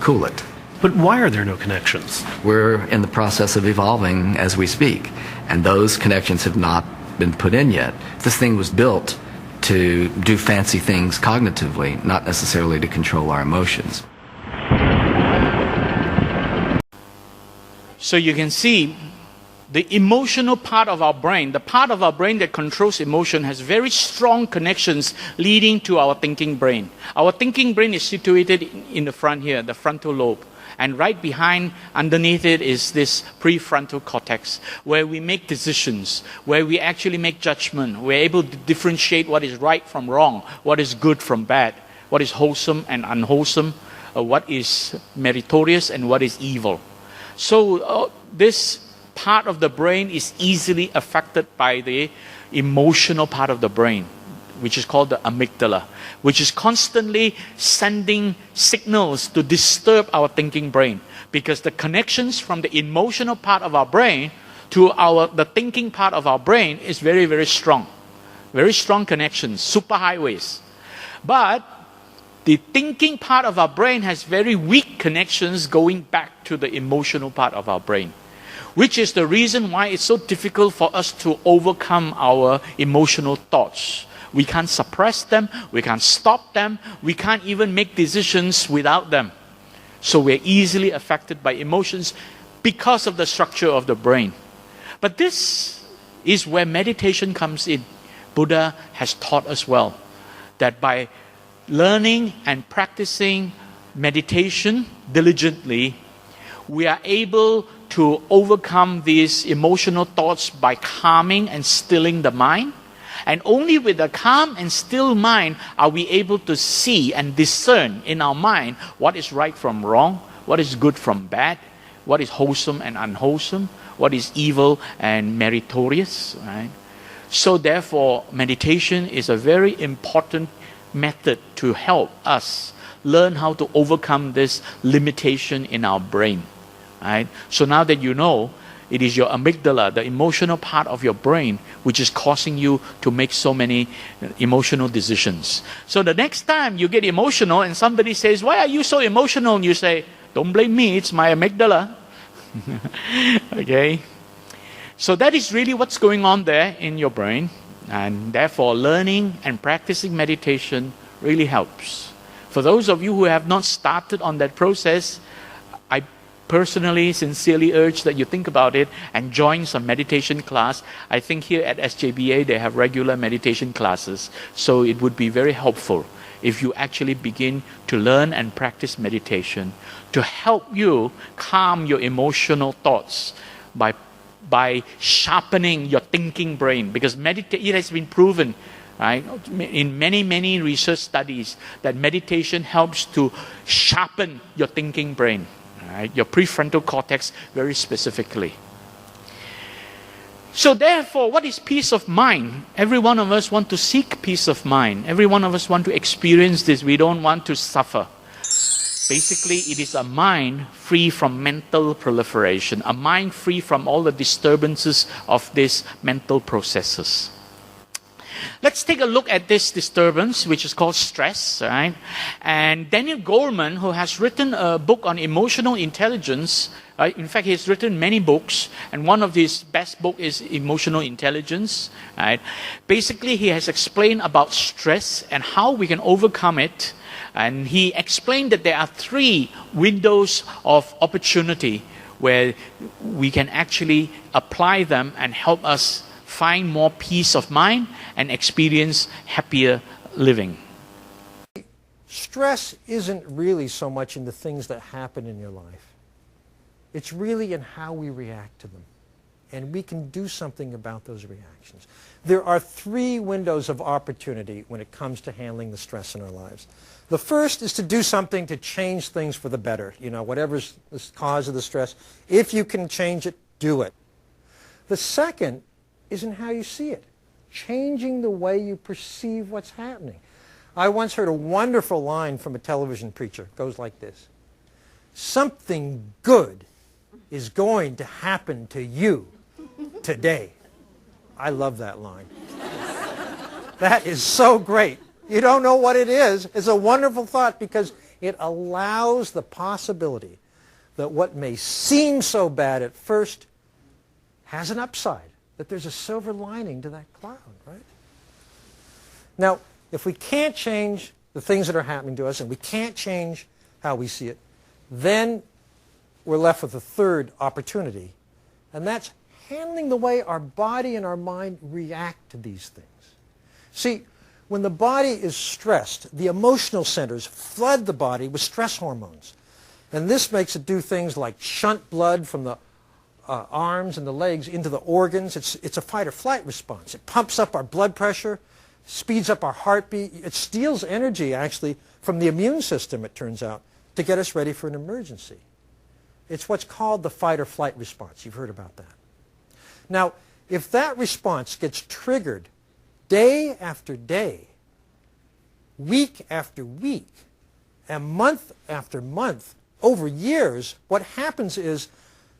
cool it. But why are there no connections? We're in the process of evolving as we speak, and those connections have not been put in yet. This thing was built to do fancy things cognitively, not necessarily to control our emotions. So you can see the emotional part of our brain, the part of our brain that controls emotion, has very strong connections leading to our thinking brain. Our thinking brain is situated in the front here, the frontal lobe. And right behind, underneath it, is this prefrontal cortex, where we make decisions, where we actually make judgment. We're able to differentiate what is right from wrong, what is good from bad, what is wholesome and unwholesome, what is meritorious and what is evil. So this part of the brain is easily affected by the emotional part of the brain, which is called the amygdala, which is constantly sending signals to disturb our thinking brain, because the connections from the emotional part of our brain to the thinking part of our brain is very, very strong. Very strong connections, superhighways. But the thinking part of our brain has very weak connections going back to the emotional part of our brain, which is the reason why it's so difficult for us to overcome our emotional thoughts. We can't suppress them, we can't stop them, we can't even make decisions without them. So we're easily affected by emotions because of the structure of the brain. But this is where meditation comes in. Buddha has taught us well that by learning and practicing meditation diligently, we are able to overcome these emotional thoughts by calming and stilling the mind. And only with a calm and still mind are we able to see and discern in our mind what is right from wrong, what is good from bad, what is wholesome and unwholesome, what is evil and meritorious. Right? So therefore, meditation is a very important method to help us learn how to overcome this limitation in our brain. Right? So now that you know, it is your amygdala, the emotional part of your brain, which is causing you to make so many emotional decisions. So the next time you get emotional and somebody says, "Why are you so emotional?" and you say, "Don't blame me, it's my amygdala." Okay? So that is really what's going on there in your brain. And therefore, learning and practicing meditation really helps. For those of you who have not started on that process, I personally, sincerely urge that you think about it and join some meditation class. I think here at SJBA they have regular meditation classes. So it would be very helpful if you actually begin to learn and practice meditation to help you calm your emotional thoughts by sharpening your thinking brain. Because it has been proven, right, in many, many research studies that meditation helps to sharpen your thinking brain. Right, your prefrontal cortex very specifically. So therefore, what is peace of mind? Every one of us want to seek peace of mind. Every one of us want to experience this. We don't want to suffer. Basically, it is a mind free from mental proliferation, a mind free from all the disturbances of these mental processes. Let's take a look at this disturbance, which is called stress, right? And Daniel Goleman, who has written a book on emotional intelligence, in fact, he's written many books, and one of his best books is Emotional Intelligence, right? Basically, he has explained about stress and how we can overcome it. And he explained that there are 3 windows of opportunity where we can actually apply them and help us find more peace of mind and experience happier living. Stress isn't really so much in the things that happen in your life. It's really in how we react to them. And we can do something about those reactions. There are 3 windows of opportunity when it comes to handling the stress in our lives. The first is to do something to change things for the better. You know, whatever's the cause of the stress, if you can change it, do it. The second is in how you see it, changing the way you perceive what's happening. I once heard a wonderful line from a television preacher. It goes like this: something good is going to happen to you today. I love that line. That is so great. You don't know what it is. It's a wonderful thought because it allows the possibility that what may seem so bad at first has an upside, that there's a silver lining to that cloud, right? Now, if we can't change the things that are happening to us and we can't change how we see it, then we're left with a third opportunity, and that's handling the way our body and our mind react to these things. See, when the body is stressed, the emotional centers flood the body with stress hormones. And this makes it do things like shunt blood from the arms and the legs into the organs. It's a fight or flight response. It pumps up our blood pressure, speeds up our heartbeat. It steals energy, actually, from the immune system, it turns out, to get us ready for an emergency. It's what's called the fight or flight response. You've heard about that. Now, if that response gets triggered day after day, week after week, and month after month, over years, what happens is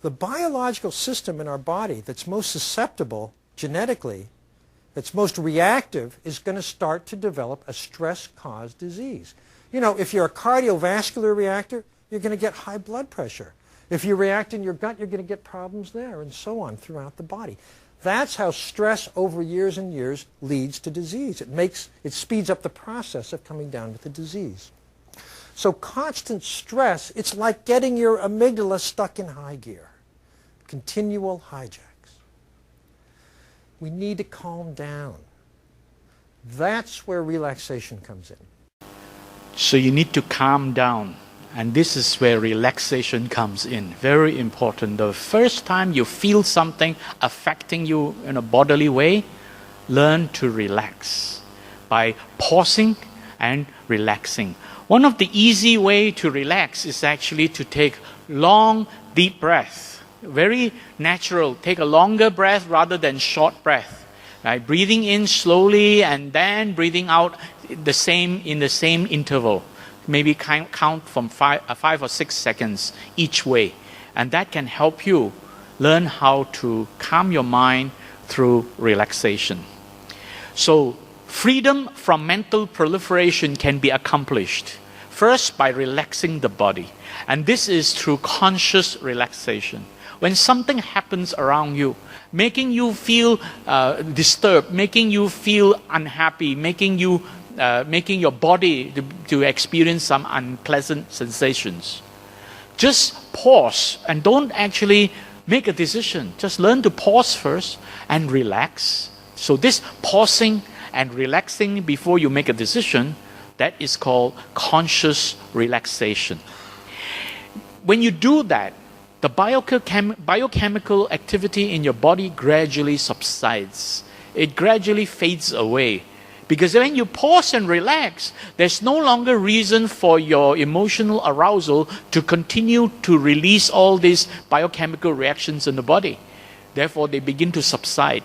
the biological system in our body that's most susceptible genetically, that's most reactive, is going to start to develop a stress-caused disease. You know, if you're a cardiovascular reactor, you're going to get high blood pressure. If you react in your gut, you're going to get problems there, and so on throughout the body. That's how stress over years and years leads to disease. It speeds up the process of coming down with the disease. So constant stress, it's like getting your amygdala stuck in high gear. Continual hijacks. We need to calm down. That's where relaxation comes in. So you need to calm down. And this is where relaxation comes in. Very important. The first time you feel something affecting you in a bodily way, learn to relax by pausing and relaxing. One of the easy way to relax is actually to take long, deep breath. Very natural. Take a longer breath rather than short breath. Right? Breathing in slowly and then breathing out in the same interval. Maybe count from 5 or 6 seconds each way. And that can help you learn how to calm your mind through relaxation. So, freedom from mental proliferation can be accomplished first by relaxing the body. And this is through conscious relaxation. When something happens around you, making you feel disturbed, making you feel unhappy, making your body to experience some unpleasant sensations. Just pause and don't actually make a decision. Just learn to pause first and relax. So this pausing and relaxing before you make a decision, that is called conscious relaxation. When you do that, the biochemical activity in your body gradually subsides. It gradually fades away. Because when you pause and relax, there's no longer reason for your emotional arousal to continue to release all these biochemical reactions in the body. Therefore, they begin to subside.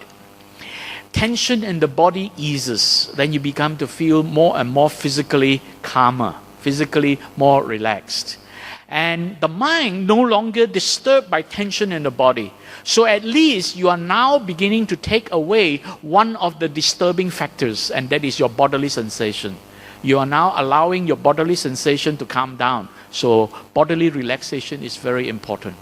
Tension in the body eases. Then you become to feel more and more physically calmer, physically more relaxed. And the mind no longer disturbed by tension in the body. So at least you are now beginning to take away one of the disturbing factors, and that is your bodily sensation. You are now allowing your bodily sensation to calm down. So bodily relaxation is very important.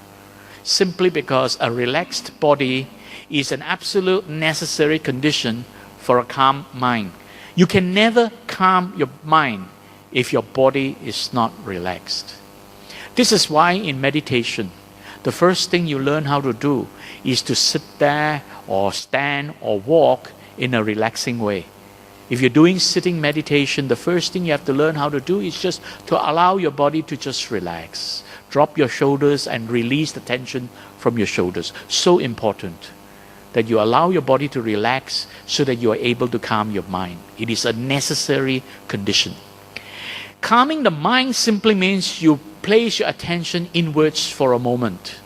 Simply because a relaxed body is an absolute necessary condition for a calm mind. You can never calm your mind if your body is not relaxed. This is why in meditation, the first thing you learn how to do is to sit there or stand or walk in a relaxing way. If you're doing sitting meditation, the first thing you have to learn how to do is just to allow your body to just relax. Drop your shoulders and release the tension from your shoulders. So important that you allow your body to relax so that you are able to calm your mind. It is a necessary condition. Calming the mind simply means you place your attention inwards for a moment.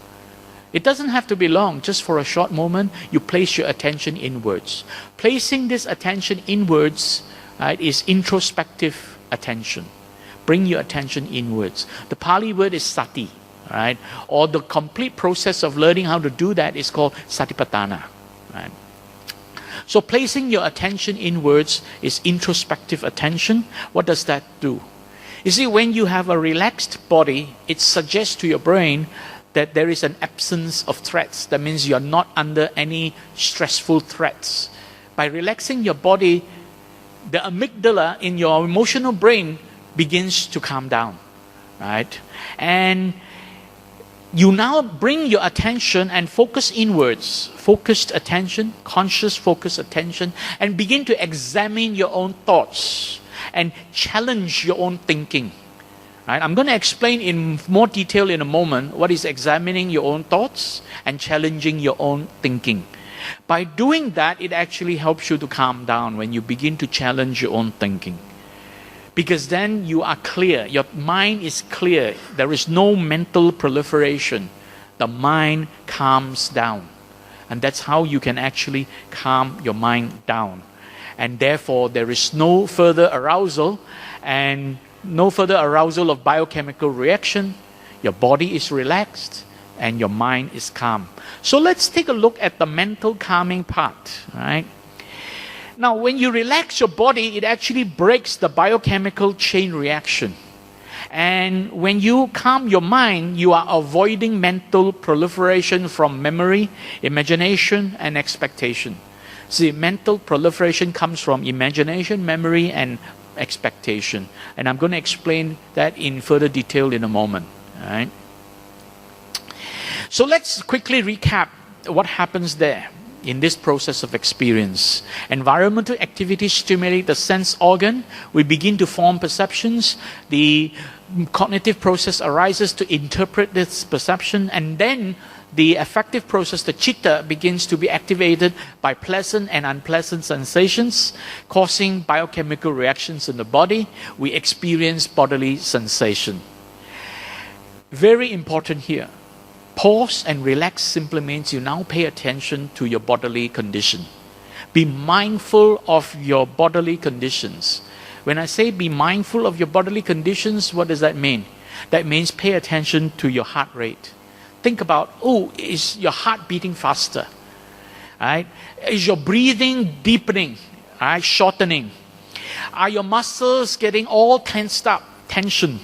It doesn't have to be long, just for a short moment, you place your attention inwards. Placing this attention inwards, right, is introspective attention. Bring your attention inwards. The Pali word is sati, right? Or the complete process of learning how to do that is called satipatthana, right? So placing your attention inwards is introspective attention. What does that do? You see, when you have a relaxed body, it suggests to your brain that there is an absence of threats. That means you're not under any stressful threats. By relaxing your body, the amygdala in your emotional brain begins to calm down, right? And you now bring your attention and focus inwards, focused attention, conscious focused attention, and begin to examine your own thoughts and challenge your own thinking. Right? I'm going to explain in more detail in a moment what is examining your own thoughts and challenging your own thinking. By doing that, it actually helps you to calm down when you begin to challenge your own thinking. Because then you are clear, your mind is clear, there is no mental proliferation. The mind calms down. And that's how you can actually calm your mind down. And therefore, there is no further arousal and no further arousal of biochemical reaction. Your body is relaxed and your mind is calm. So let's take a look at the mental calming part, right? Now, when you relax your body, it actually breaks the biochemical chain reaction. And when you calm your mind, you are avoiding mental proliferation from memory, imagination, and expectation. See, mental proliferation comes from imagination, memory, and expectation. And I'm going to explain that in further detail in a moment. All right? So let's quickly recap what happens there in this process of experience. Environmental activities stimulate the sense organ. We begin to form perceptions. The cognitive process arises to interpret this perception, and then the affective process, the chitta, begins to be activated by pleasant and unpleasant sensations, causing biochemical reactions in the body. We experience bodily sensation. Very important here. Pause and relax simply means you now pay attention to your bodily condition. Be mindful of your bodily conditions. When I say be mindful of your bodily conditions, what does that mean? That means pay attention to your heart rate. Think about, is your heart beating faster? Right? Is your breathing deepening? Right? Shortening? Are your muscles getting all tensed up? Tension?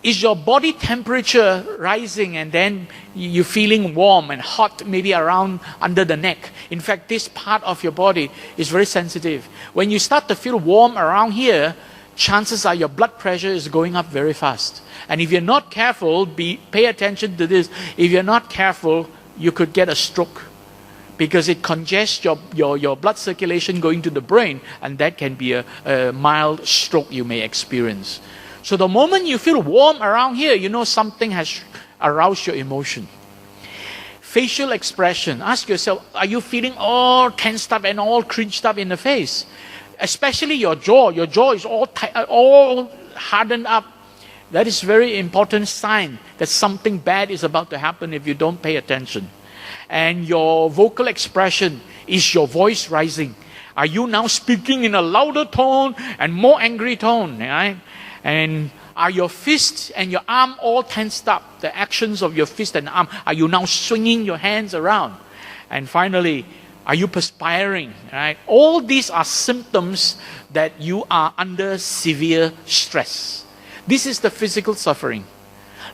Is your body temperature rising and then you're feeling warm and hot maybe around under the neck? In fact, this part of your body is very sensitive. When you start to feel warm around here, chances are your blood pressure is going up very fast. And if you're not careful, pay attention to this. If you're not careful, you could get a stroke because it congests your blood circulation going to the brain, and that can be a mild stroke you may experience. So the moment you feel warm around here, you know something has aroused your emotion. Facial expression. Ask yourself, are you feeling all tensed up and all cringed up in the face? Especially your jaw. Your jaw is all hardened up. That is a very important sign that something bad is about to happen if you don't pay attention. And your vocal expression, is your voice rising? Are you now speaking in a louder tone and more angry tone? Right? And are your fist and your arm all tensed up? The actions of your fist and arm, are you now swinging your hands around? And finally, are you perspiring? Right? All these are symptoms that you are under severe stress. This is the physical suffering.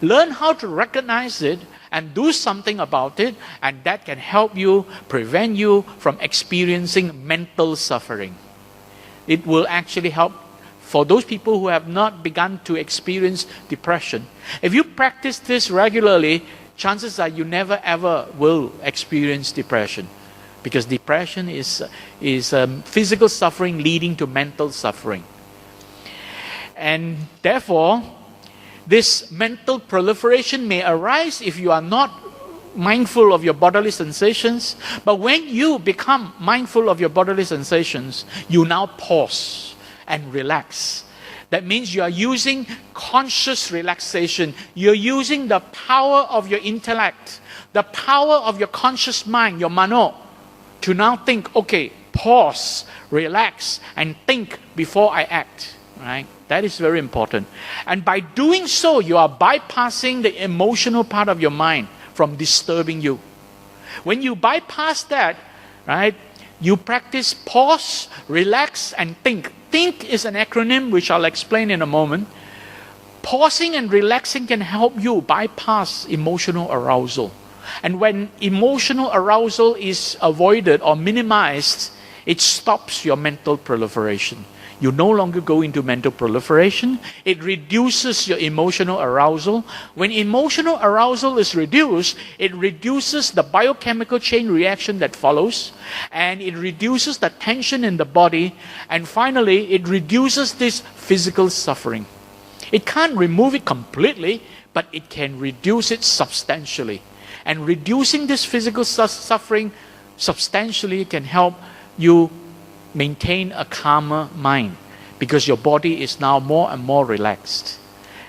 Learn how to recognize it and do something about it, and that can help you, prevent you from experiencing mental suffering. It will actually help for those people who have not begun to experience depression. If you practice this regularly, chances are you never ever will experience depression, because depression is physical suffering leading to mental suffering. And therefore, this mental proliferation may arise if you are not mindful of your bodily sensations. But when you become mindful of your bodily sensations, you now pause and relax. That means you are using conscious relaxation. You're using the power of your intellect, the power of your conscious mind, your mano, to now think, okay, pause, relax, and think before I act. Right? That is very important. And by doing so, you are bypassing the emotional part of your mind from disturbing you. When you bypass that, right, you practice pause, relax, and think. Think is an acronym which I'll explain in a moment. Pausing and relaxing can help you bypass emotional arousal. And when emotional arousal is avoided or minimized, it stops your mental proliferation. You no longer go into mental proliferation. It reduces your emotional arousal. When emotional arousal is reduced, it reduces the biochemical chain reaction that follows, and it reduces the tension in the body, and finally, it reduces this physical suffering. It can't remove it completely, but it can reduce it substantially. And reducing this physical suffering substantially can help you maintain a calmer mind, because your body is now more and more relaxed.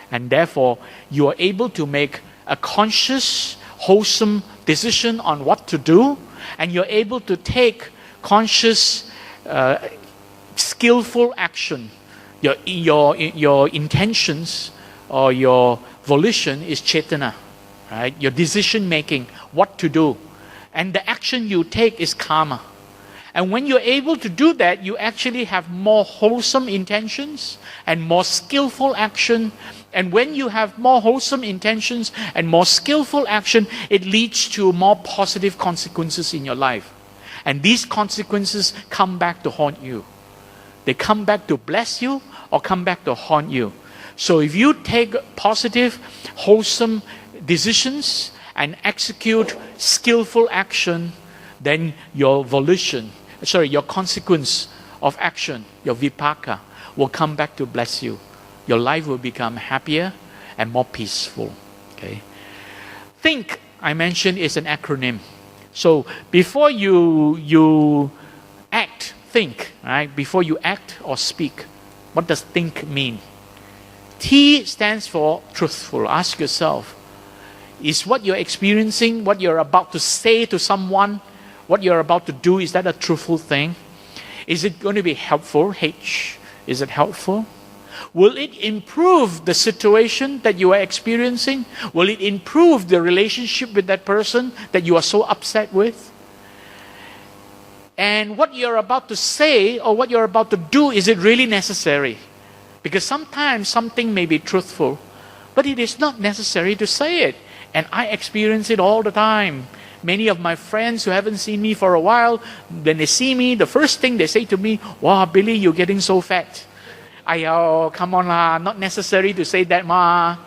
And therefore, you are able to make a conscious, wholesome decision on what to do, and you're able to take conscious, skillful action. Your intentions or your volition is chetana, right? Your decision making, what to do. And the action you take is karma. And when you're able to do that, you actually have more wholesome intentions and more skillful action. And when you have more wholesome intentions and more skillful action, it leads to more positive consequences in your life. And these consequences come back to haunt you. They come back to bless you or come back to haunt you. So if you take positive, wholesome decisions and execute skillful action, then your consequence of action, your vipaka, will come back to bless you. Your life will become happier and more peaceful. Okay. Think, I mentioned, is an acronym. So before you act, think, right? Before you act or speak, what does think mean? T stands for truthful. Ask yourself, is what you're experiencing, what you're about to say to someone, what you're about to do, is that a truthful thing? Is it going to be helpful? H, is it helpful? Will it improve the situation that you are experiencing? Will it improve the relationship with that person that you are so upset with? And what you're about to say or what you're about to do, is it really necessary? Because sometimes something may be truthful, but it is not necessary to say it. And I experience it all the time. Many of my friends who haven't seen me for a while, when they see me, the first thing they say to me, "Wow, Billy, you're getting so fat." Oh, come on lah, not necessary to say that ma.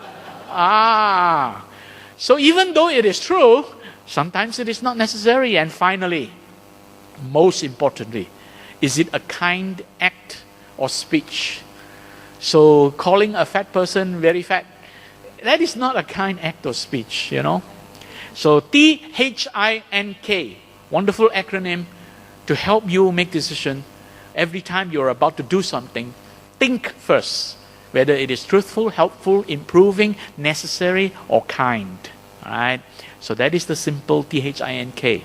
So even though it is true, sometimes it is not necessary. And finally, most importantly, is it a kind act or speech? So calling a fat person very fat, that is not a kind act or speech, you know. So THINK, wonderful acronym to help you make decision. Every time you're about to do something, think first whether it is truthful, helpful, improving, necessary, or kind. All right. So that is the simple THINK.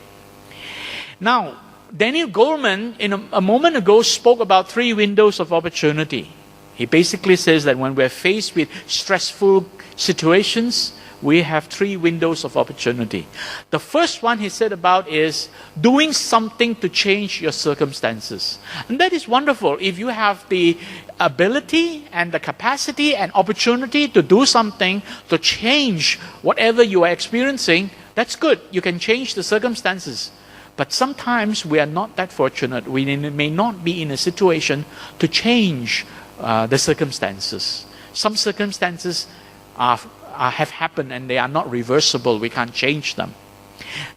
Now, Daniel Goleman, a moment ago, spoke about 3 windows of opportunity. He basically says that when we're faced with stressful situations, we have 3 windows of opportunity. The first one he said about is doing something to change your circumstances. And that is wonderful. If you have the ability and the capacity and opportunity to do something to change whatever you are experiencing, that's good. You can change the circumstances. But sometimes we are not that fortunate. We may not be in a situation to change the circumstances. Some circumstances have happened and they are not reversible. We can't change them.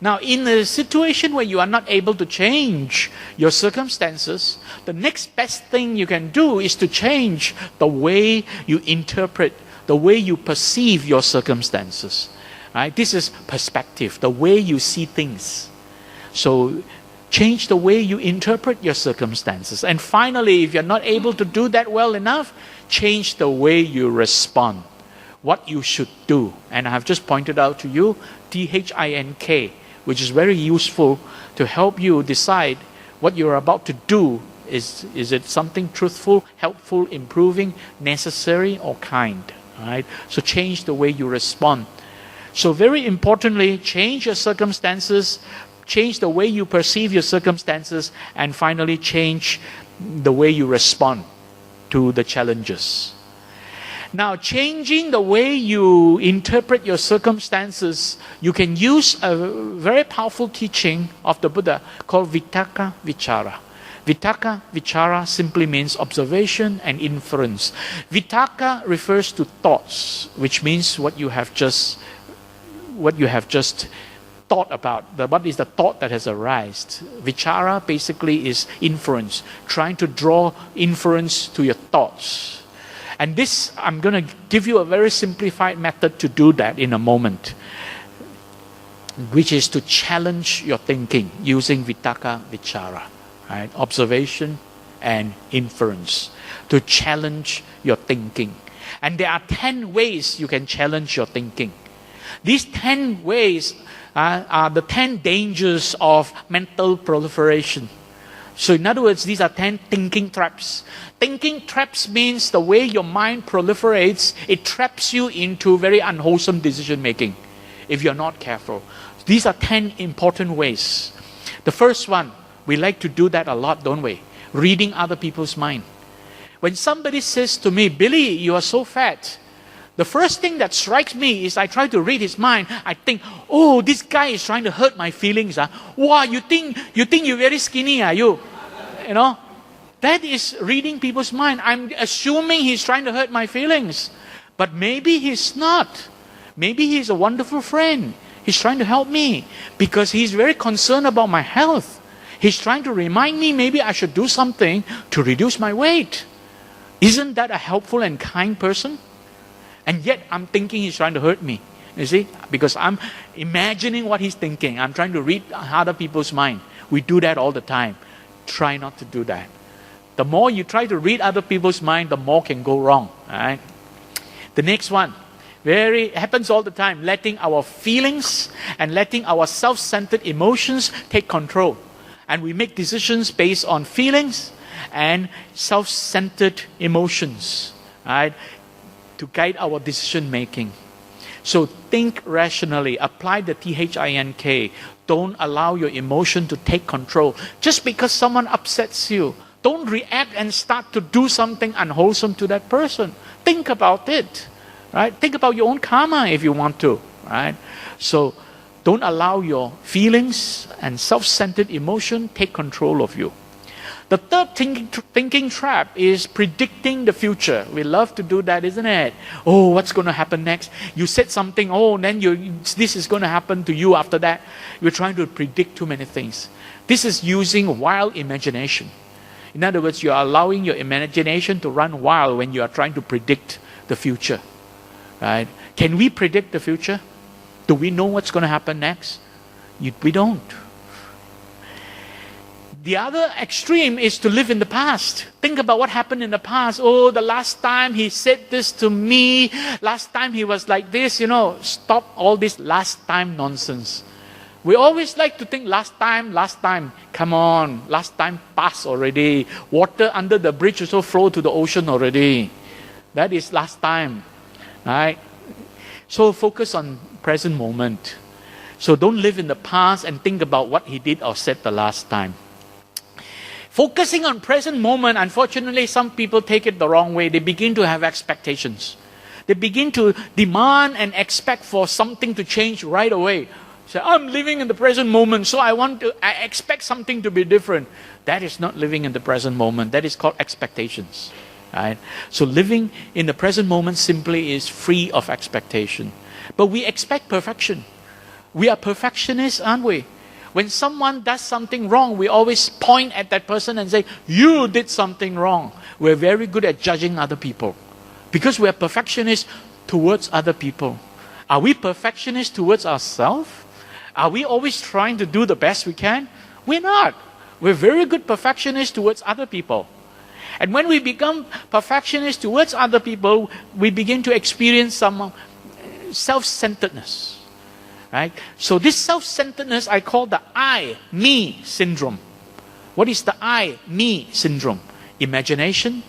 Now, in a situation where you are not able to change your circumstances, the next best thing you can do is to change the way you interpret, the way you perceive your circumstances. Right? This is perspective, the way you see things. So change the way you interpret your circumstances. And finally, if you're not able to do that well enough, change the way you respond, what you should do. And I have just pointed out to you THINK, which is very useful to help you decide what you're about to do. Is it something truthful, helpful, improving, necessary, or kind? Right? So change the way you respond. So very importantly, change your circumstances, change the way you perceive your circumstances, and finally change the way you respond to the challenges. Now, changing the way you interpret your circumstances, you can use a very powerful teaching of the Buddha called Vitakka Vichara. Vitakka Vichara simply means observation and inference. Vitakka refers to thoughts, which means what you have just thought about. What is the thought that has arisen? Vichara basically is inference, trying to draw inference to your thoughts. And this, I'm going to give you a very simplified method to do that in a moment, which is to challenge your thinking using Vitakka Vichara, right? Observation and inference, to challenge your thinking. And there are 10 ways you can challenge your thinking. These 10 ways are the 10 dangers of mental proliferation. So in other words, these are 10 thinking traps. Thinking traps means the way your mind proliferates, it traps you into very unwholesome decision making if you're not careful. These are 10 important ways. The first one, we like to do that a lot, don't we? Reading other people's mind. When somebody says to me, Billy, you are so fat, the first thing that strikes me is I try to read his mind. I think, oh, this guy is trying to hurt my feelings. Wow, you think you're very skinny, are you? You know, that is reading people's mind. I'm assuming he's trying to hurt my feelings. But maybe he's not. Maybe he's a wonderful friend. He's trying to help me because he's very concerned about my health. He's trying to remind me maybe I should do something to reduce my weight. Isn't that a helpful and kind person? And yet I'm thinking he's trying to hurt me. You see? Because I'm imagining what he's thinking. I'm trying to read other people's mind. We do that all the time. Try not to do that. The more you try to read other people's mind, the more can go wrong. All right? The next one, happens all the time. Letting our feelings and letting our self-centered emotions take control. And we make decisions based on feelings and self-centered emotions. Right? To guide our decision making. So think rationally, apply the THINK. Don't allow your emotion to take control. Just because someone upsets you, don't react and start to do something unwholesome to that person. Think about it, right? Think about your own karma if you want to, right? So don't allow your feelings and self-centered emotion take control of you. The third thinking trap is predicting the future. We love to do that, isn't it? Oh, what's going to happen next? You said something, oh, then this is going to happen to you after that. You're trying to predict too many things. This is using wild imagination. In other words, you're allowing your imagination to run wild when you are trying to predict the future. Right? Can we predict the future? Do we know what's going to happen next? We don't. The other extreme is to live in the past. Think about what happened in the past. Oh, the last time he said this to me. Last time he was like this. Stop all this last time nonsense. We always like to think last time. Come on, last time passed already. Water under the bridge also flow to the ocean already. That is last time, right? So focus on present moment. So don't live in the past and think about what he did or said the last time. Focusing on present moment, unfortunately, some people take it the wrong way. They begin to have expectations. They begin to demand and expect for something to change right away. Say, I'm living in the present moment, so I expect something to be different. That is not living in the present moment. That is called expectations. Right? So living in the present moment simply is free of expectation. But we expect perfection. We are perfectionists, aren't we? When someone does something wrong, we always point at that person and say, you did something wrong. We're very good at judging other people because we're perfectionists towards other people. Are we perfectionists towards ourselves? Are we always trying to do the best we can? We're not. We're very good perfectionists towards other people. And when we become perfectionists towards other people, we begin to experience some self-centeredness. Right? So this self-centeredness I call the I, me syndrome. What is the I, me syndrome? Imagination,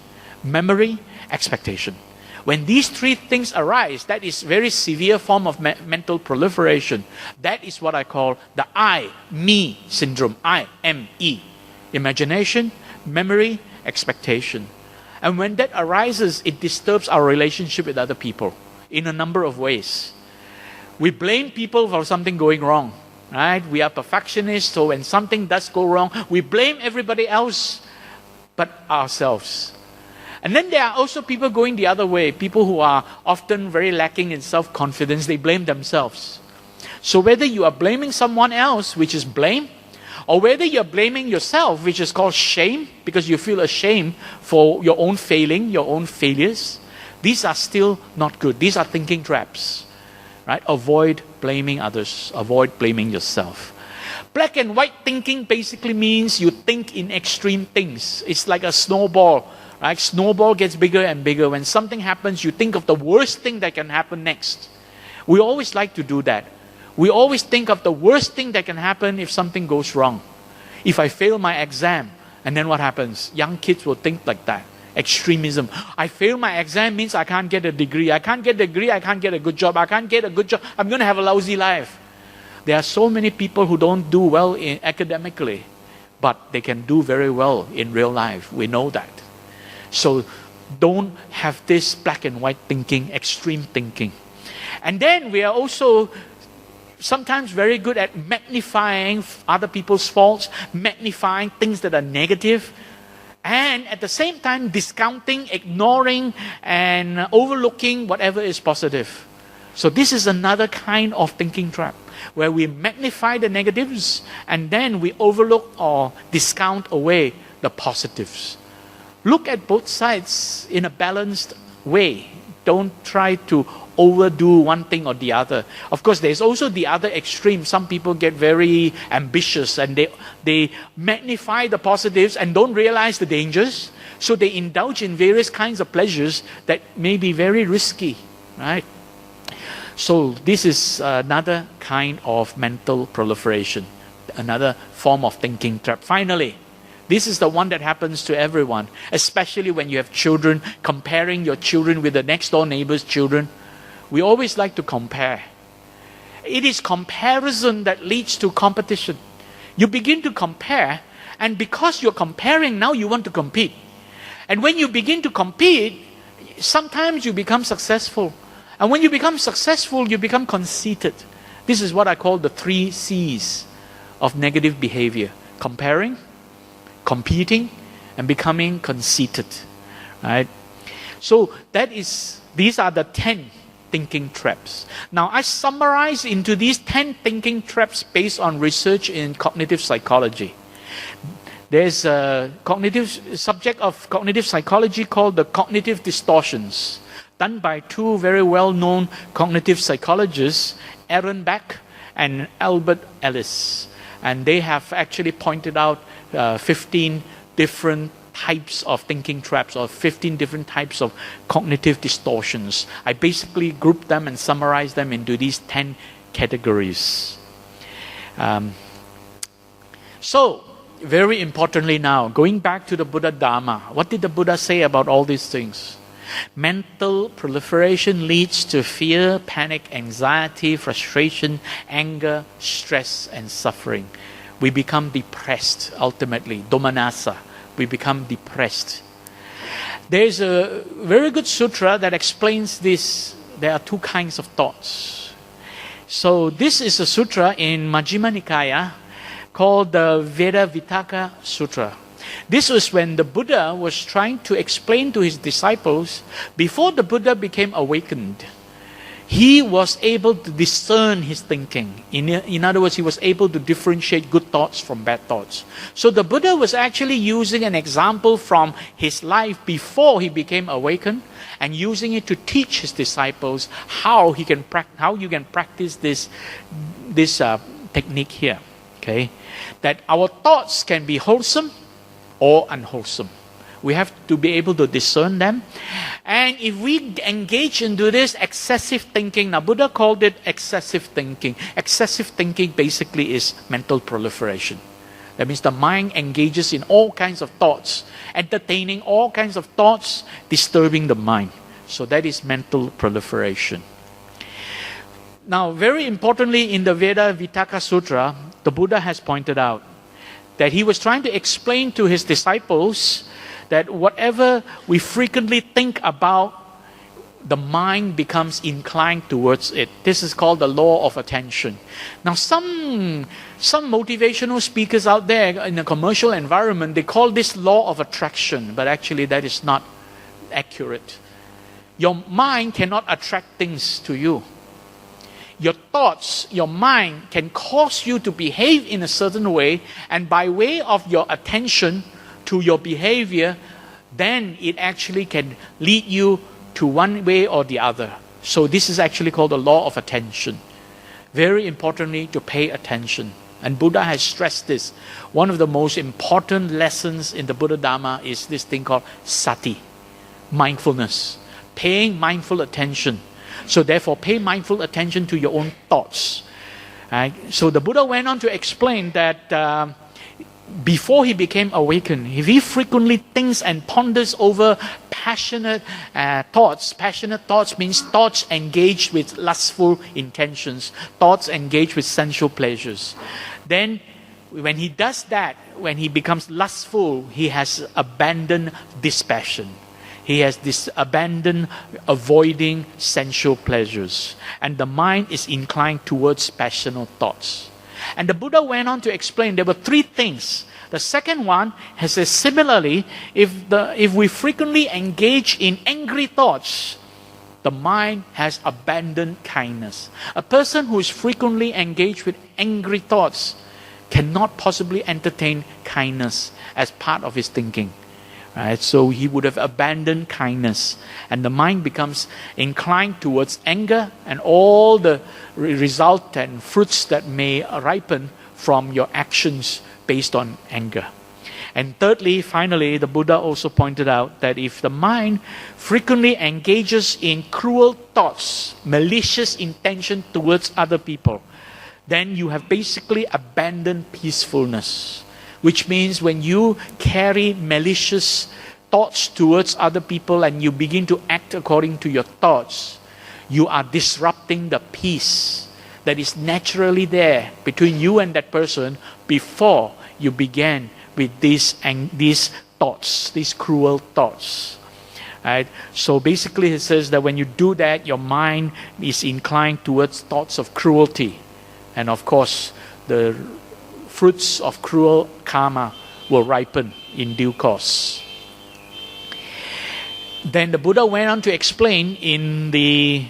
memory, expectation. When these three things arise, that is very severe form of mental proliferation. That is what I call the I, me syndrome. I, M-E. Imagination, memory, expectation. And when that arises, it disturbs our relationship with other people in a number of ways. We blame people for something going wrong, right? We are perfectionists, so when something does go wrong, we blame everybody else but ourselves. And then there are also people going the other way, people who are often very lacking in self-confidence. They blame themselves. So whether you are blaming someone else, which is blame, or whether you're blaming yourself, which is called shame, because you feel ashamed for your own failing, your own failures, these are still not good. These are thinking traps. Right? Avoid blaming others. Avoid blaming yourself. Black and white thinking basically means you think in extreme things. It's like a snowball. Right? Snowball gets bigger and bigger. When something happens, you think of the worst thing that can happen next. We always like to do that. We always think of the worst thing that can happen if something goes wrong. If I fail my exam, and then what happens? Young kids will think like that. Extremism. I fail my exam means I can't get a degree. I can't get a degree, I can't get a good job. I can't get a good job, I'm going to have a lousy life. There are so many people who don't do well academically, but they can do very well in real life. We know that. So don't have this black and white thinking, extreme thinking. And then we are also sometimes very good at magnifying other people's faults, magnifying things that are negative, and at the same time discounting, ignoring, and overlooking whatever is positive. So this is another kind of thinking trap, where we magnify the negatives and then we overlook or discount away the positives. Look at both sides in a balanced way. Don't try to overdo one thing or the other. Of course, there's also the other extreme. Some people get very ambitious and they magnify the positives and don't realize the dangers. So they indulge in various kinds of pleasures that may be very risky, right? So this is another kind of mental proliferation, another form of thinking trap. Finally, this is the one that happens to everyone, especially when you have children, comparing your children with the next door neighbor's children. We always like to compare. It is comparison that leads to competition. You begin to compare, and because you're comparing, now you want to compete. And when you begin to compete, sometimes you become successful. And when you become successful, you become conceited. This is what I call the 3 C's of negative behavior: comparing, competing, and becoming conceited. Right? So these are the 10 thinking traps. Now, I summarize into these 10 thinking traps based on research in cognitive psychology. There's a subject of cognitive psychology called the cognitive distortions, done by 2 very well-known cognitive psychologists, Aaron Beck and Albert Ellis. And they have actually pointed out 15 different types of thinking traps, or 15 different types of cognitive distortions. I basically group them and summarize them into these 10 categories. So, very importantly now, going back to the Buddha Dharma, what did the Buddha say about all these things? Mental proliferation leads to fear, panic, anxiety, frustration, anger, stress, and suffering. We become depressed ultimately, domanassa. We become depressed. There's a very good sutra that explains this. There are two kinds of thoughts. So this is a sutra in Majjhima Nikaya called the Veda Vittaka Sutra. This was when the Buddha was trying to explain to his disciples, before the Buddha became awakened, he was able to discern his thinking. In other words, he was able to differentiate good thoughts from bad thoughts. So the Buddha was actually using an example from his life before he became awakened and using it to teach his disciples how you can practice this technique here. Okay, that our thoughts can be wholesome or unwholesome. We have to be able to discern them. And if we engage into this excessive thinking, now Buddha called it excessive thinking. Excessive thinking basically is mental proliferation. That means the mind engages in all kinds of thoughts, entertaining all kinds of thoughts, disturbing the mind. So that is mental proliferation. Now, very importantly, in the Veda Vittaka Sutra, the Buddha has pointed out that he was trying to explain to his disciples that whatever we frequently think about, the mind becomes inclined towards it. This is called the law of attention. Now, some motivational speakers out there in a commercial environment, they call this law of attraction, but actually that is not accurate. Your mind cannot attract things to you. Your thoughts, your mind can cause you to behave in a certain way, and by way of your attention to your behavior, then it actually can lead you to one way or the other. So this is actually called the law of attention. Very importantly, to pay attention. And Buddha has stressed this. One of the most important lessons in the Buddha Dharma is this thing called sati, mindfulness, paying mindful attention. So therefore, pay mindful attention to your own thoughts. Right? So the Buddha went on to explain that before he became awakened, if he frequently thinks and ponders over passionate thoughts means thoughts engaged with lustful intentions, thoughts engaged with sensual pleasures. Then when he does that, when he becomes lustful, he has abandoned dispassion. He has abandoned avoiding sensual pleasures. And the mind is inclined towards passionate thoughts. And the Buddha went on to explain there were three things. The second one has said similarly, if we frequently engage in angry thoughts, the mind has abandoned kindness. A person who is frequently engaged with angry thoughts cannot possibly entertain kindness as part of his thinking. Right? So he would have abandoned kindness, and the mind becomes inclined towards anger and all the result and fruits that may ripen from your actions based on anger. And thirdly, finally, the Buddha also pointed out that if the mind frequently engages in cruel thoughts, malicious intention towards other people, then you have basically abandoned peacefulness. Which means when you carry malicious thoughts towards other people and you begin to act according to your thoughts, you are disrupting the peace that is naturally there between you and that person before you began with these thoughts, these cruel thoughts. Right? So basically it says that when you do that, your mind is inclined towards thoughts of cruelty. And of course, the fruits of cruel karma will ripen in due course. Then the Buddha went on to explain in the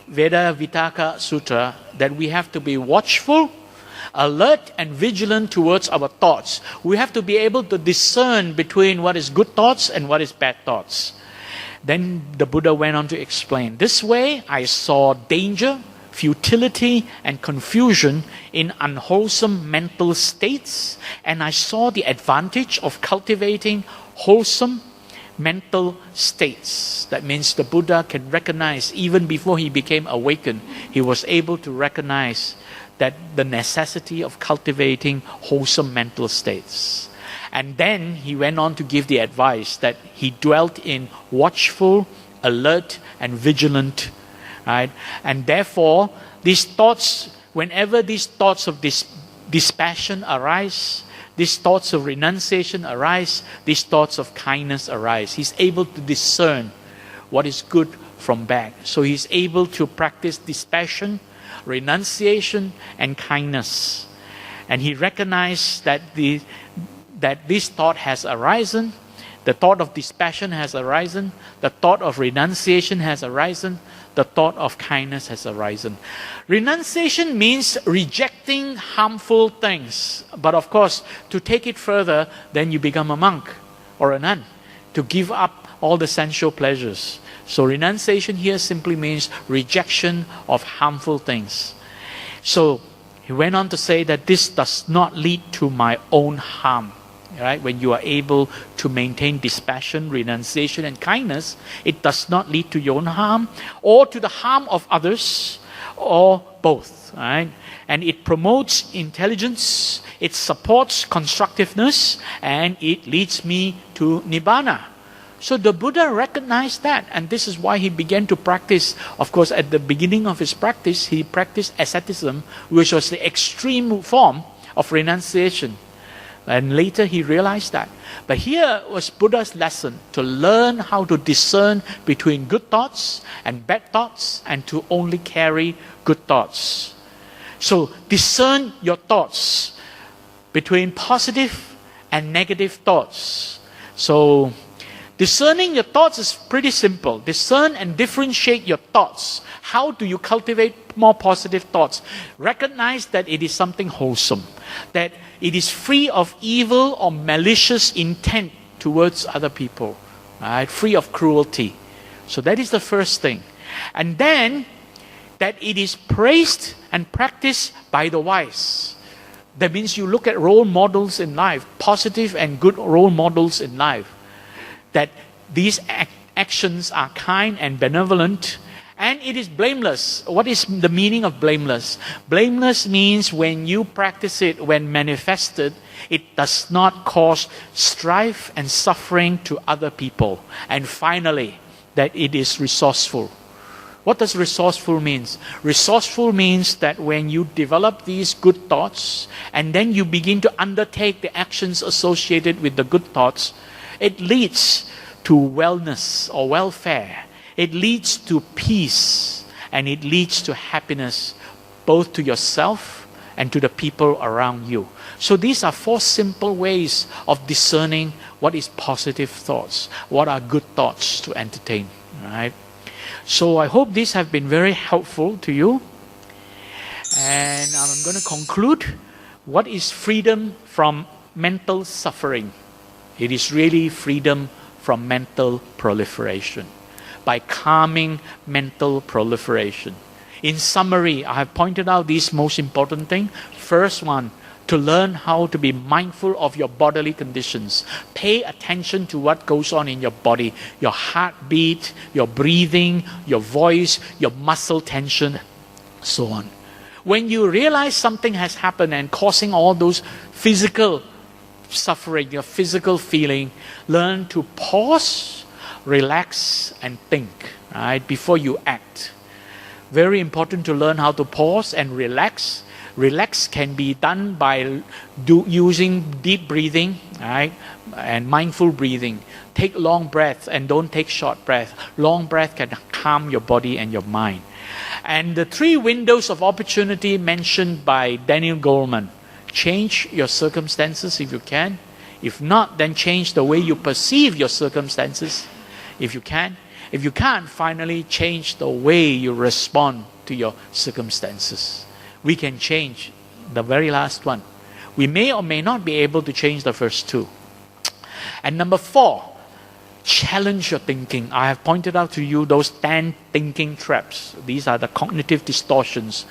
Veda Vittaka Sutra that we have to be watchful, alert and vigilant towards our thoughts. We have to be able to discern between what is good thoughts and what is bad thoughts. Then the Buddha went on to explain, this way I saw danger, futility and confusion in unwholesome mental states, and I saw the advantage of cultivating wholesome mental states. That means the Buddha can recognize, even before he became awakened, he was able to recognize that the necessity of cultivating wholesome mental states. And then he went on to give the advice that he dwelt in watchful, alert, and vigilant, right? And therefore, these thoughts, whenever these thoughts of dispassion arise, these thoughts of renunciation arise, these thoughts of kindness arise, he's able to discern what is good from bad. So he's able to practice dispassion, renunciation, and kindness. And he recognized that this thought has arisen, the thought of dispassion has arisen, the thought of renunciation has arisen, the thought of kindness has arisen. Renunciation means rejecting harmful things. But of course, to take it further, then you become a monk or a nun, to give up all the sensual pleasures. So renunciation here simply means rejection of harmful things. So he went on to say that this does not lead to my own harm. Right? When you are able to maintain dispassion, renunciation, and kindness, it does not lead to your own harm or to the harm of others, or both. Right? And it promotes intelligence, it supports constructiveness, and it leads me to Nibbana. So the Buddha recognized that, and this is why he began to practice. Of course, at the beginning of his practice, he practiced asceticism, which was the extreme form of renunciation. And later he realized that. But here was Buddha's lesson, to learn how to discern between good thoughts and bad thoughts, and to only carry good thoughts. So discern your thoughts between positive and negative thoughts. So discerning your thoughts is pretty simple. Discern and differentiate your thoughts. How do you cultivate more positive thoughts? Recognize that it is something wholesome, that it is free of evil or malicious intent towards other people, right? Free of cruelty. So that is the first thing. And then that it is praised and practiced by the wise. That means you look at role models in life, positive and good role models in life, that these actions are kind and benevolent, and it is blameless. What is the meaning of blameless? Blameless means when you practice it, when manifested, it does not cause strife and suffering to other people. And finally, that it is resourceful. What does resourceful means? Resourceful means that when you develop these good thoughts, and then you begin to undertake the actions associated with the good thoughts, it leads to wellness or welfare. It leads to peace, and it leads to happiness, both to yourself and to the people around you. So these are 4 simple ways of discerning what is positive thoughts, what are good thoughts to entertain. Right? So I hope these have been very helpful to you. And I'm going to conclude. What is freedom from mental suffering? It is really freedom from mental proliferation, by calming mental proliferation. In summary, I have pointed out these most important things. First one, to learn how to be mindful of your bodily conditions. Pay attention to what goes on in your body, your heartbeat, your breathing, your voice, your muscle tension, so on. When you realize something has happened and causing all those physical suffering, your physical feeling, learn to pause, relax, and think, right, before you act. Very important to learn how to pause and relax. Relax can be done by using deep breathing, right, and mindful breathing. Take long breaths and don't take short breaths. Long breath can calm your body and your mind. And the 3 windows of opportunity mentioned by Daniel Goleman. Change your circumstances if you can. If not, then change the way you perceive your circumstances if you can. If you can't, finally change the way you respond to your circumstances. We can change the very last one. We may or may not be able to change the first 2. And number 4, challenge your thinking. I have pointed out to you those 10 thinking traps. These are the cognitive distortions.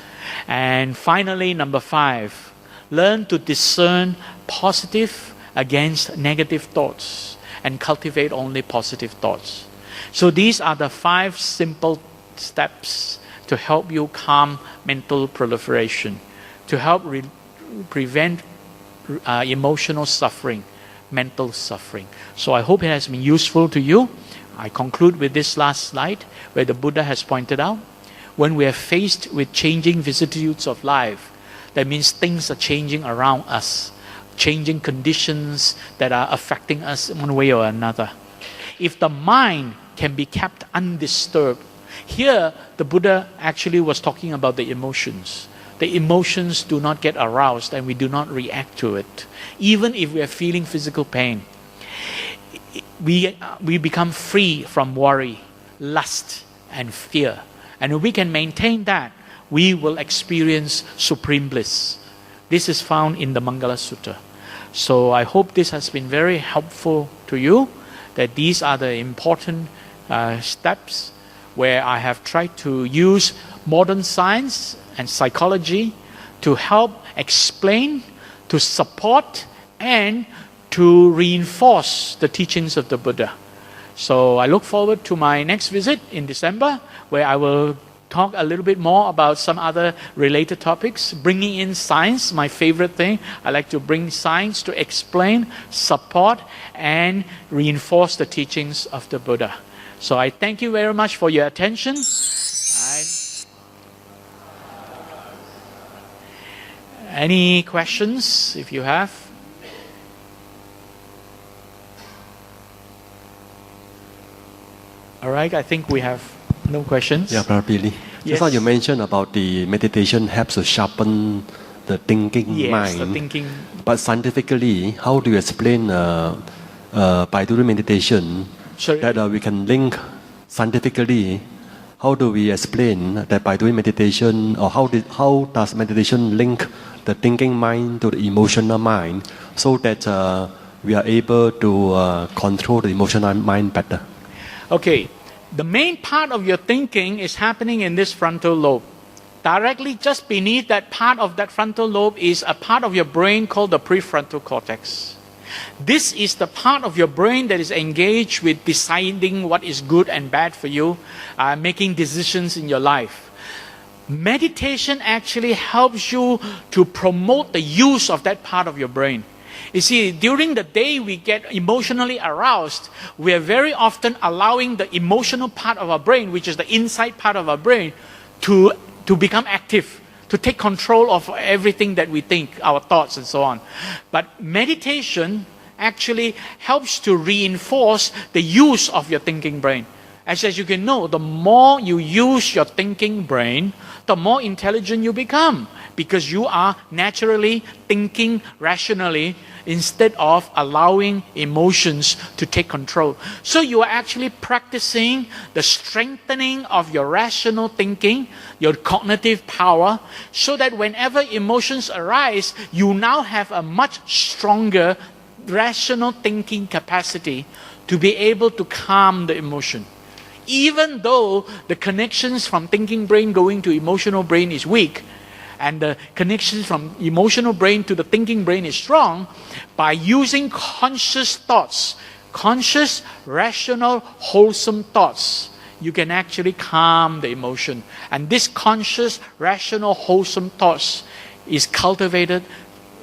And finally, number 5, learn to discern positive against negative thoughts and cultivate only positive thoughts. So these are the 5 simple steps to help you calm mental proliferation. to help prevent emotional suffering, mental suffering. So I hope it has been useful to you. I conclude with this last slide where the Buddha has pointed out, when we are faced with changing vicissitudes of life, that means things are changing around us, changing conditions that are affecting us in one way or another. If the mind can be kept undisturbed, here the Buddha actually was talking about the emotions. The emotions do not get aroused and we do not react to it. Even if we are feeling physical pain, we become free from worry, lust, and fear. And if we can maintain that, we will experience supreme bliss. This is found in the Mangala Sutta. So I hope this has been very helpful to you, that these are the important steps where I have tried to use modern science and psychology to help explain, to support, and to reinforce the teachings of the Buddha. So I look forward to my next visit in December, where I will talk a little bit more about some other related topics, bringing in science, my favorite thing. I like to bring science to explain, support, and reinforce the teachings of the Buddha. So I thank you very much for your attention. Any questions, if you have? All right, I think we have no questions. Yeah, probably. Yes. Just now you mentioned about the meditation helps to sharpen the thinking Yes, mind. the thinking. But scientifically, how do you explain by doing meditation Sorry. that we can link scientifically? How do we explain that by doing meditation, or how does meditation link the thinking mind to the emotional mind, so that we are able to control the emotional mind better? Okay, the main part of your thinking is happening in this frontal lobe. Directly just beneath that part of that frontal lobe is a part of your brain called the prefrontal cortex. This is the part of your brain that is engaged with deciding what is good and bad for you, making decisions in your life. Meditation actually helps you to promote the use of that part of your brain. You see, during the day we get emotionally aroused, we are very often allowing the emotional part of our brain, which is the inside part of our brain, to become active, to take control of everything that we think, our thoughts and so on. But meditation actually helps to reinforce the use of your thinking brain. As you can know, the more you use your thinking brain, the more intelligent you become, because you are naturally thinking rationally instead of allowing emotions to take control. So you are actually practicing the strengthening of your rational thinking, your cognitive power, so that whenever emotions arise, you now have a much stronger rational thinking capacity to be able to calm the emotion. Even though the connections from thinking brain going to emotional brain is weak, and the connections from emotional brain to the thinking brain is strong, by using conscious thoughts, conscious, rational, wholesome thoughts, you can actually calm the emotion. And this conscious, rational, wholesome thoughts is cultivated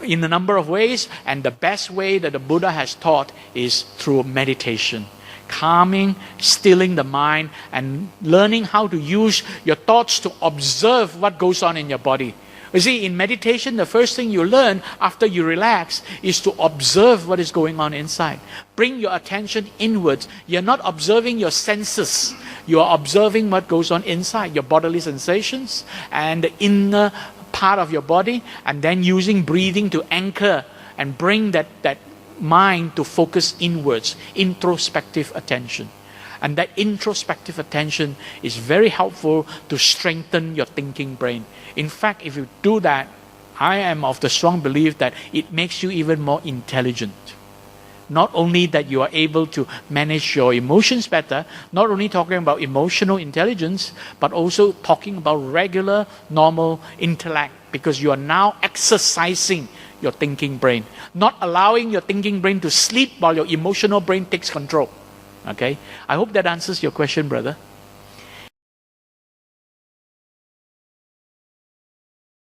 in a number of ways, and the best way that the Buddha has taught is through meditation. Calming, stilling the mind, and learning how to use your thoughts to observe what goes on in your body. You see, in meditation, the first thing you learn after you relax is to observe what is going on inside. Bring your attention inwards. You're not observing your senses. You are observing what goes on inside, your bodily sensations and the inner part of your body, and then using breathing to anchor and bring that mind to focus inwards, introspective attention. And that introspective attention is very helpful to strengthen your thinking brain. In fact, if you do that, I am of the strong belief that it makes you even more intelligent. Not only that you are able to manage your emotions better, not only talking about emotional intelligence, but also talking about regular, normal intellect, because you are now exercising your thinking brain, not allowing your thinking brain to sleep while your emotional brain takes control. Okay? I hope that answers your question, brother.